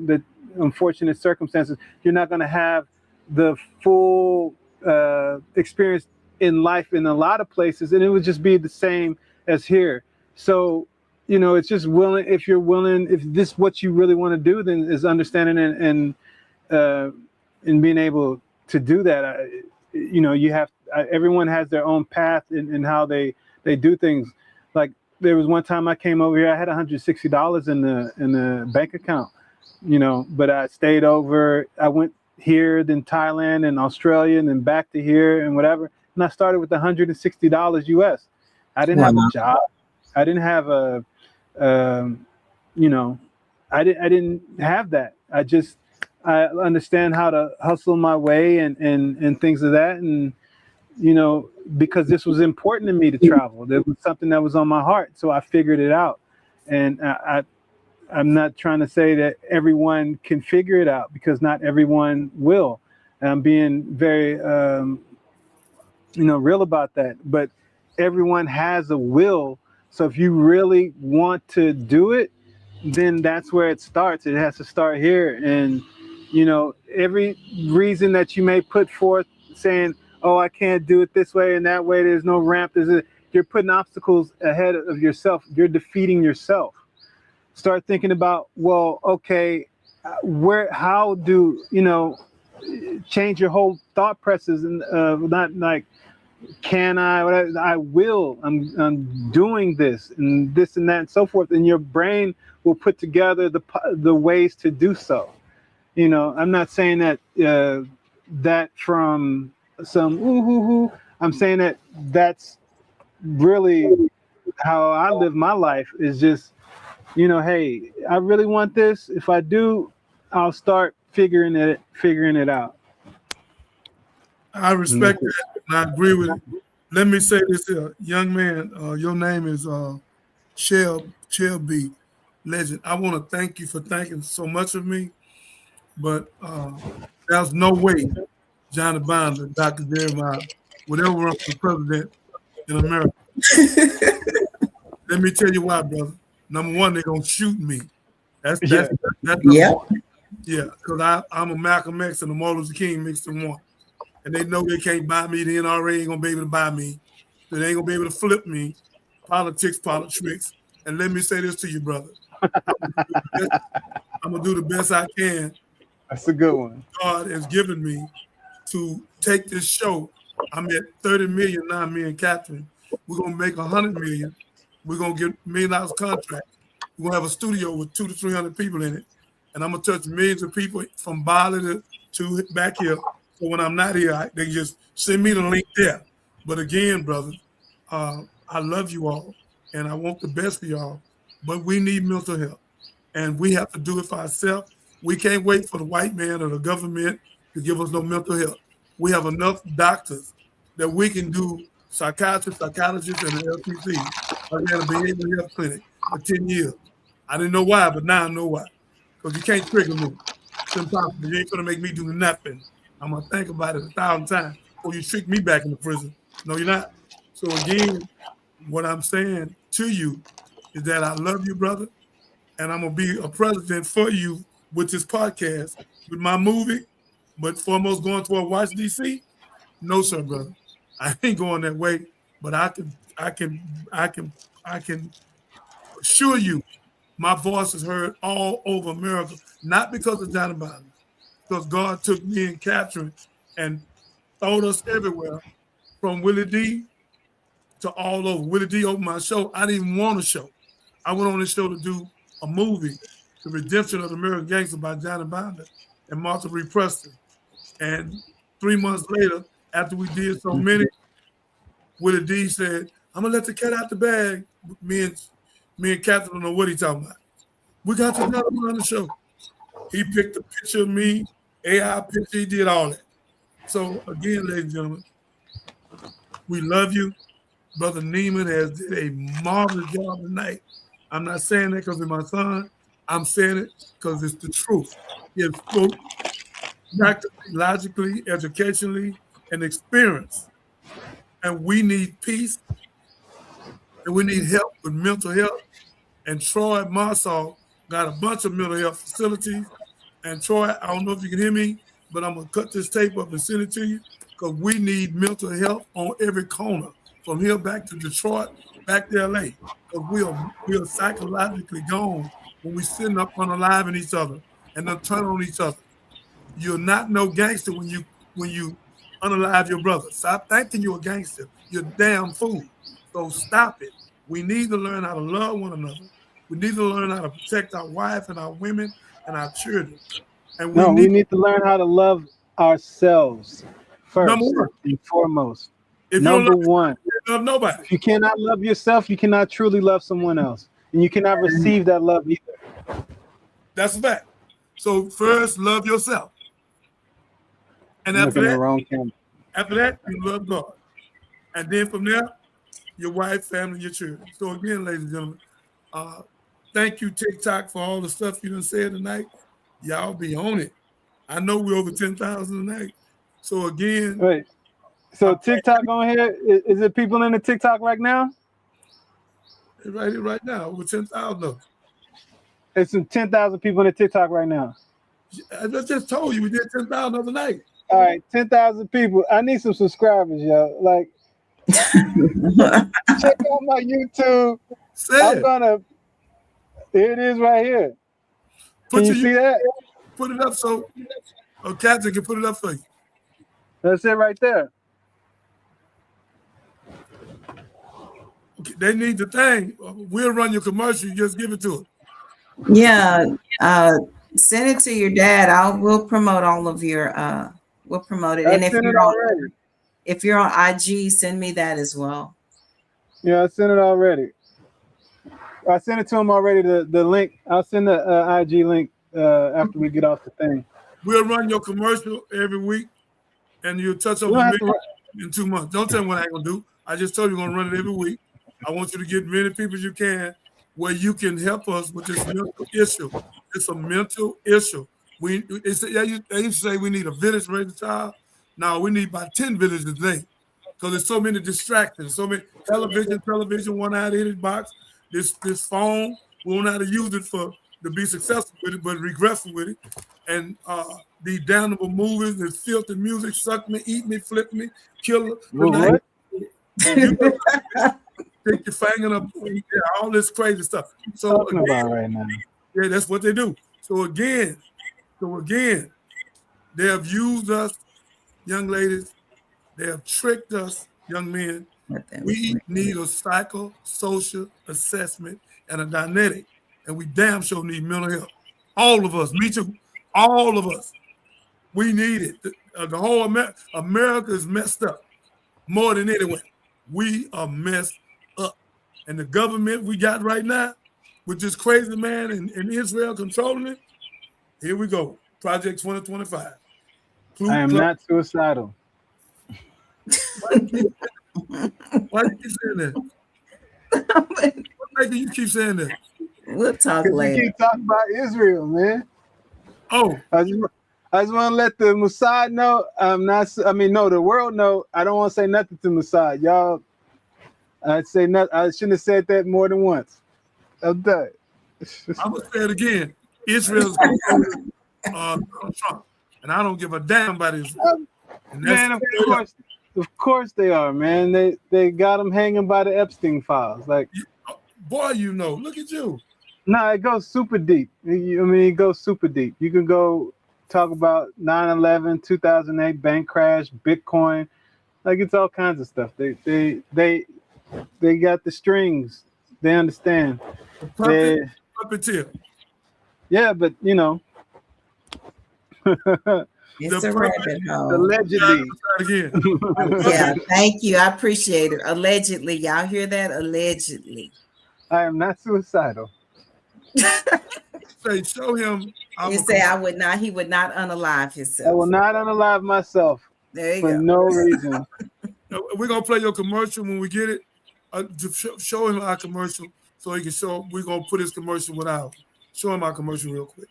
the unfortunate circumstances, you're not going to have the full experience in life in a lot of places, and it would just be the same as here. So, it's just if you're willing, if this is what you really want to do, then is understanding and being able to do that. You have, everyone has their own path in how they do things. Like, there was one time I came over here, I had $160 in the bank account, but I stayed over. I went here, then Thailand and Australia, and then back to here and whatever. And I started with $160 US. I didn't have a job. I didn't have I didn't have that. I understand how to hustle my way and things of that. And, because this was important to me to travel. There was something that was on my heart. So I figured it out. And I'm not trying to say that everyone can figure it out, because not everyone will. I'm being very, real about that. But everyone has a will. So if you really want to do it, then that's where it starts. It has to start here. And, every reason that you may put forth saying, oh, I can't do it this way and that way, there's no ramp, you're putting obstacles ahead of yourself. You're defeating yourself. Start thinking about, well, okay, how do, change your whole thought process, and not like, can I, whatever, I will, I'm doing this and this and that and so forth. And your brain will put together the ways to do so. I'm not saying that that from some I'm saying that that's really how I live my life, is just, hey, I really want this. If I do, I'll start figuring it out. I respect that, and I agree with it. Let me say this here, young man. Your name is Shelby Legend. I want to thank you for thinking so much of me, but there's no way Johnny Binder, Dr. Jeremiah would ever run for president in America. Let me tell you why, brother. Number one, they're gonna shoot me. That's number one. Yeah, because I'm a Malcolm X and a Martin Luther King mixed in one. And they know they can't buy me. The NRA ain't gonna be able to buy me. So they ain't gonna be able to flip me, politics. And let me say this to you, brother. I'm gonna do the best I can. That's a good one. God has given me to take this show. I'm at 30 million now, me and Catherine. We're gonna make 100 million. We're gonna get $1 million contract. We're gonna have a studio with 200 to 300 people in it, and I'm gonna touch millions of people from Bali to back here. So when I'm not here, they can just send me the link there. But again, brothers, I love you all, and I want the best for y'all. But we need mental health, and we have to do it for ourselves. We can't wait for the white man or the government to give us no mental health. We have enough doctors that we can do psychiatrists, psychologists, and the LPC. I ran a behavioral health clinic for 10 years. I didn't know why, but now I know why. Because you can't trigger me. It's impossible. You ain't going to make me do nothing. I'm going to think about it 1,000 times before you trick me back into prison. No, you're not. So again, what I'm saying to you is that I love you, brother, and I'm going to be a president for you with this podcast, with my movie, but foremost going toward Washington, D.C. No, sir, brother. I ain't going that way, but I can assure you my voice is heard all over America, not because of Johnny Biden, because God took me and Catherine and throwed us everywhere, from Willie D to all over. Willie D opened my show. I didn't even want a show. I went on this show to do a movie, The Redemption of the American Gangster by Johnny Binder and Martha Reed Preston. And 3 months later, after we did so many, Willie D said, I'm gonna let the cat out the bag. Me and Catherine don't know what he's talking about. We got to another one on the show. He picked a picture of me, AI picture, he did all that. So again, ladies and gentlemen, we love you. Brother Neiman has did a marvelous job tonight. I'm not saying that because of my son. I'm saying it because it's the truth. He has spoke practically, logically, educationally, and experience. And we need peace, and we need help with mental health. And Troy Marsaw got a bunch of mental health facilities. And Troy, I don't know if you can hear me, but I'm gonna cut this tape up and send it to you, because we need mental health on every corner, from here back to Detroit, back to LA. Because we are psychologically gone when we're sitting up unaliving each other and then turn on each other. You're not no gangster when you unalive your brother. Stop thinking you're a gangster. You're a damn fool. So stop it. We need to learn how to love one another. We need to learn how to protect our wife and our women and our children. And we need to learn how to love ourselves first and foremost. Number one. Love nobody. If you cannot love yourself, you cannot truly love someone else. And you cannot receive that love either. That's a fact. So first, love yourself. And after that, you love God. And then from there, your wife, family, your children. So again, ladies and gentlemen, thank you, TikTok, for all the stuff you done said tonight. Y'all be on it. I know we're over 10,000 tonight. So again. Wait. So TikTok on here, is it people in the TikTok right now? Right now, over 10,000. It's some 10,000 people in the TikTok right now. I just told you we did 10,000 the other night. All right, 10,000 people. I need some subscribers, yo. Like, check out my YouTube. Here it is right here. Can you see that? Put it up so Captain can put it up for you. That's it right there. Okay, they need the thing. We'll run your commercial. You just give it to them. Yeah. Send it to your dad. We'll promote all of your we'll promote it. And if you're on IG, send me that as well. Yeah, I sent it already. I sent it to him already. The link. I'll send the IG link after we get off the thing. We'll run your commercial every week, and you'll touch over $1 million in 2 months. Don't tell me what I ain't gonna do. I just told you we're gonna run it every week. I want you to get many people as you can, where you can help us with this mental issue. It's a mental issue. They used to say we need a village to raise a child. Now we need about 10 villages today, because there's so many distractions, so many television, one-eyed in his box, this phone, we don't know how to use it to be successful with it, but regretful with it. And the damnable movies, the filthy music, suck me, eat me, flip me, kill me. You stick your finger up, all this crazy stuff. So Talking about right now. yeah, that's what they do. So again, they have used us, young ladies. They have tricked us, young men. We need a psychosocial assessment and a dynamic, and we damn sure need mental health. All of us, me too. All of us. We need it. The whole America is messed up more than anyone. We are messed up. And the government we got right now, with this crazy man in Israel controlling it, here we go. Project 2025. I am not suicidal. Why do you keep saying that? What do you keep saying that? We'll talk later. We keep talking about Israel, man. Oh, I just want to let the Mossad know I'm not. I mean, no, the world know. I don't want to say nothing to Mossad, y'all. I'd say nothing. I shouldn't have said that more than once. I'm done. I'm gonna say it again. Israel's controlling Trump, and I don't give a damn about Israel. Man, of course they are, man. They got them hanging by the Epstein files. Like, boy, you know, look at you. No, it goes super deep. It goes super deep. You can go talk about 9/11, 2008 bank crash, Bitcoin. Like, it's all kinds of stuff. They got the strings. They understand. Puppeteer. Yeah, but you know. It's a rabbit hole. Allegedly. Yeah, thank you. I appreciate it. Allegedly. Y'all hear that? Allegedly. I am not suicidal. Say, show him. You say I would not. He would not unalive himself. I will not unalive myself. There you for go. no reason. We're gonna play your commercial when we get it. To show him our commercial so he can show. We're gonna put his commercial with ours. Show him our commercial real quick.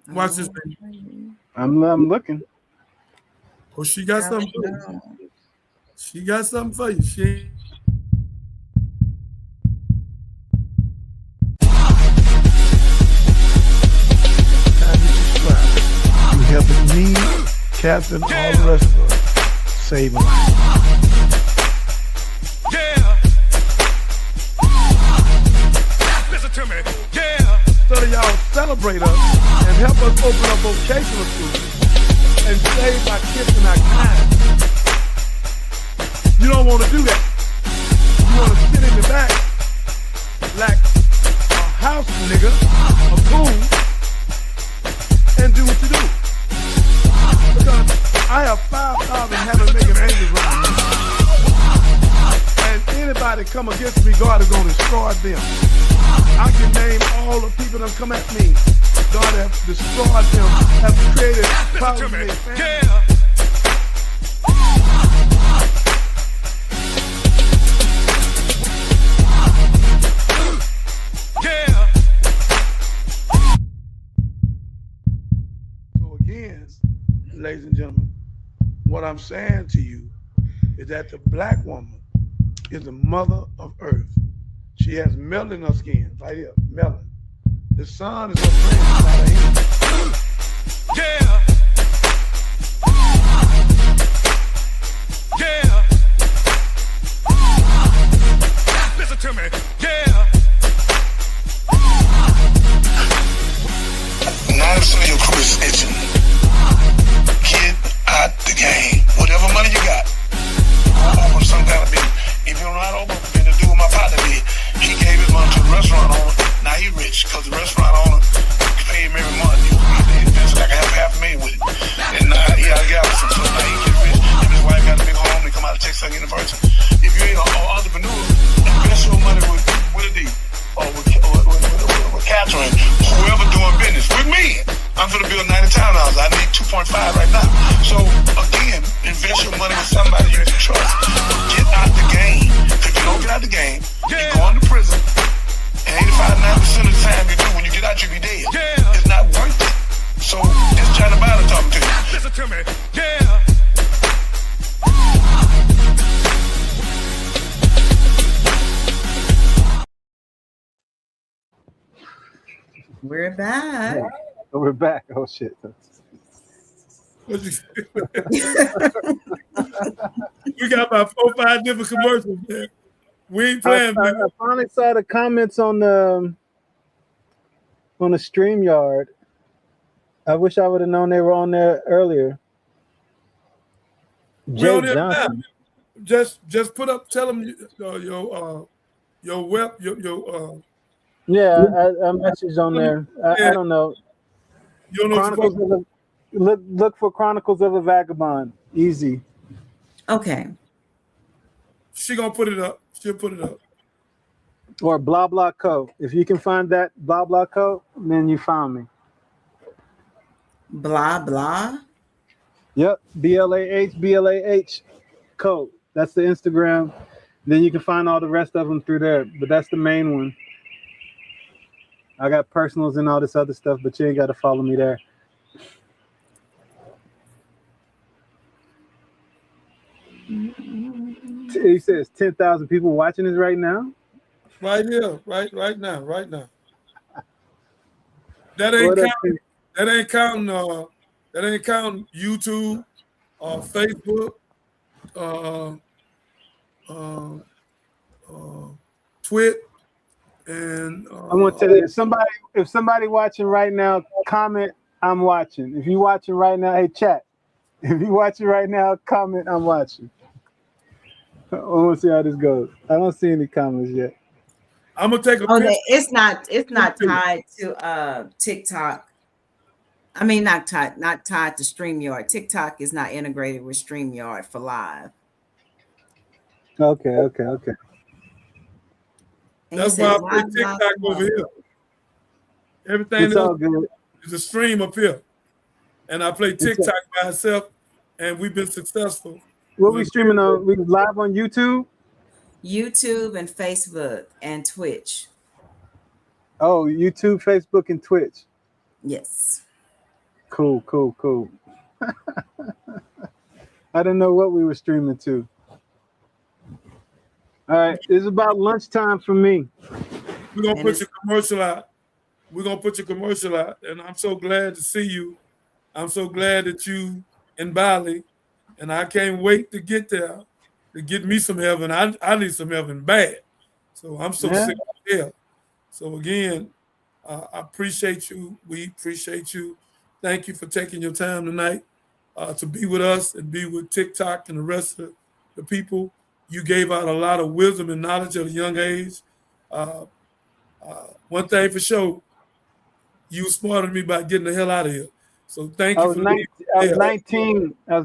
Watch this thing. I'm looking. Oh, she got something for you. She got something for you. She You helping me, Captain, all the rest of us save my life. Yeah. Listen to me. Yeah. So that y'all celebrate us and help us open up vocational schools and save our kids and our kind. You don't want to do that. You want to sit in the back like a house nigga, a fool, and do what you do. Because I have 5,000 heaven-making angels around me. And anybody come against me, God is going to destroy them. I can name all the people that come at me. God has destroyed them, have created problems in their family. Yeah. Yeah. So again, ladies and gentlemen, what I'm saying to you is that the black woman is the mother of earth. She has melanin in her skin, right here, melanin. The sun is her friend, not her enemy. Yeah. Yeah. Listen to me. Yeah. 90% of your crew is snitching. Get out the game. Whatever money you got, go open some kind of business. If you don't know how to open a business, do what my partner did. He gave his money to the restaurant owner. Now he rich because the restaurant owner paid him every month. He invested like $500,000 with it. And now he out of Galveston. So now he get rich. Him and his wife got a big home. They come out of Texas University. If you ain't an entrepreneur, invest your money with a D or with Catherine, whoever doing business with me. I'm going to build 90 townhouses. I need 2.5 right now. So again, invest your money with somebody you can trust. Get out the game. If you don't get out the game, you're going to prison. And 85-90% of the time you do, when you get out, you be dead. Yeah. It's not worth it. So just try to buy the talking to you. Listen to me. Yeah. We're back. We're back. Oh shit. We got about 4 or 5 different commercials, man. We ain't playing, man. I finally saw the comments on the StreamYard. I wish I would have known they were on there earlier. We on Jay there now. Johnson. Just put up. Tell them your web Yeah, I messaged on there. I don't know. You don't know Chronicles of a, look for Chronicles of a Vagabond. Easy. Okay. She gonna put it up. She'll put it up. Or Blah Blah Co. If you can find that Blah Blah Co, then you found me. Blah blah. Yep, BLAH Co. That's the Instagram. Then you can find all the rest of them through there, but that's the main one. I got personals and all this other stuff, but you ain't got to follow me there. He says 10,000 people watching this right now. Right here, right now. That ain't counting YouTube or Facebook, Twitch, and I want to tell you, if somebody watching right now, comment I'm watching. If you watching right now, hey chat. If you watching right now, comment I'm watching. I want to see how this goes. I don't see any comments yet. I'm gonna take a picture. It's not tied to TikTok. I mean, not tied to StreamYard. TikTok is not integrated with StreamYard for live. Okay. That's why I play TikTok over here. Everything is a stream up here. And I play TikTok by itself, and we've been successful. What we streaming on? We live on YouTube? YouTube and Facebook and Twitch. Oh, YouTube, Facebook, and Twitch. Yes. Cool. I didn't know what we were streaming to. All right, it's about lunchtime for me. We're gonna put your commercial out. And I'm so glad to see you. I'm so glad that you in Bali, and I can't wait to get there to get me some heaven. I need some heaven bad. So I'm so sick of hell. So again, I appreciate you. We appreciate you. Thank you for taking your time tonight to be with us and be with TikTok and the rest of the people. You gave out a lot of wisdom and knowledge at a young age. One thing for sure, you smarter than me by getting the hell out of here. So thank you. I was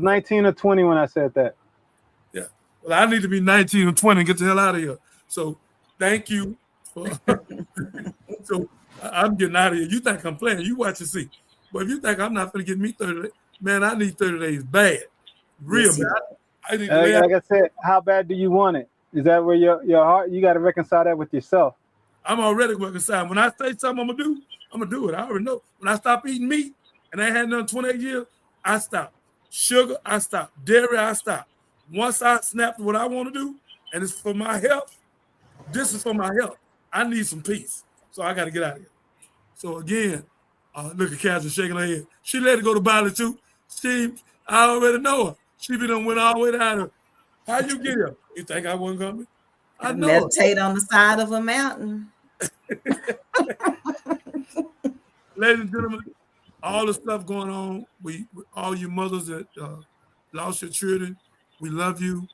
19 or 20 when I said that. Yeah. Well, I need to be 19 or 20 and get the hell out of here. So thank you. So I'm getting out of here. You think I'm playing, you watch and see. But if you think I'm not going to get me 30 days, man, I need 30 days bad. Real bad. I need to like I said, how bad do you want it? Is that where your heart, you got to reconcile that with yourself? I'm already reconciled. When I say something I'm going to do it. I already know. When I stop eating meat, and I ain't had none 28 years, I stop. Sugar, I stop. Dairy, I stop. Once I snap what I want to do, and it's for my health, this is for my health. I need some peace. So I got to get out of here. So again, look at Catherine shaking her head. She let it go to Bali too. I already know her. She done went all the way down here. How you get here? You think I wasn't coming? I know. Meditate on the side of a mountain. Ladies and gentlemen, all the stuff going on, all you mothers that lost your children, we love you.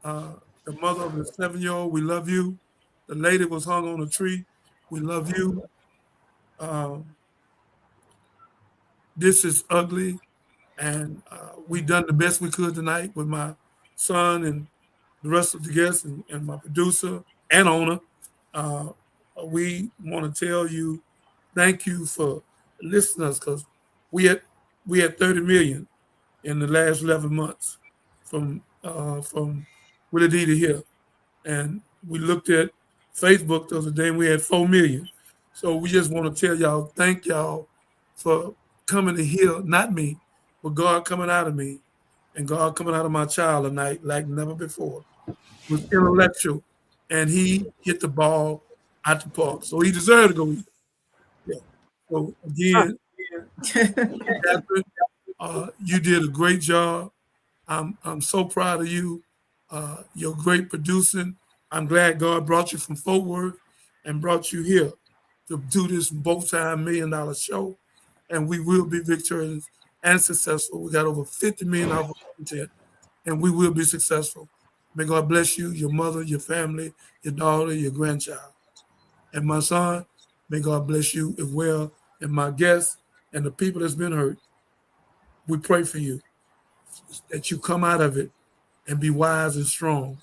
The mother of the 7-year-old, we love you. The lady was hung on a tree, we love you. This is ugly, and we done the best we could tonight with my son and the rest of the guests and my producer and owner. We want to tell you thank you for listening to us, because we had 30 million in the last 11 months from Willie D to here. And we looked at Facebook the other day and we had 4 million. So we just want to tell y'all, thank y'all for coming to hear, not me, but God coming out of me and God coming out of my child tonight like never before. It was intellectual, and he hit the ball out the park. So he deserved to go eat. Yeah. So again, Catherine, You did a great job. I'm so proud of you. You're great producing. I'm glad God brought you from Fort Worth and brought you here to do this both-time $1 million show. And we will be victorious and successful. We got over $50 million of content, and we will be successful. May God bless you, your mother, your family, your daughter, your grandchild. And my son, may God bless you as well. And my guests and the people that's been hurt, we pray for you, that you come out of it and be wise and strong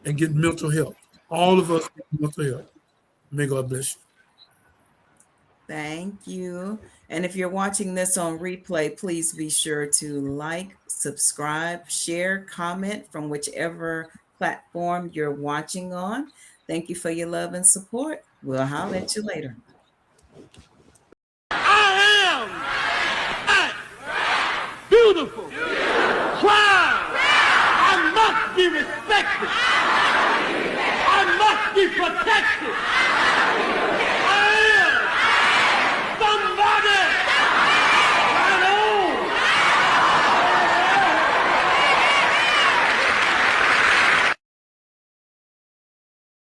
and get mental health. All of us get mental health. May God bless you. Thank you. And if you're watching this on replay, please be sure to like, subscribe, share, comment from whichever platform you're watching on. Thank you for your love and support. We'll holler at you later. I am beautiful, proud. I must be respected. I must be protected.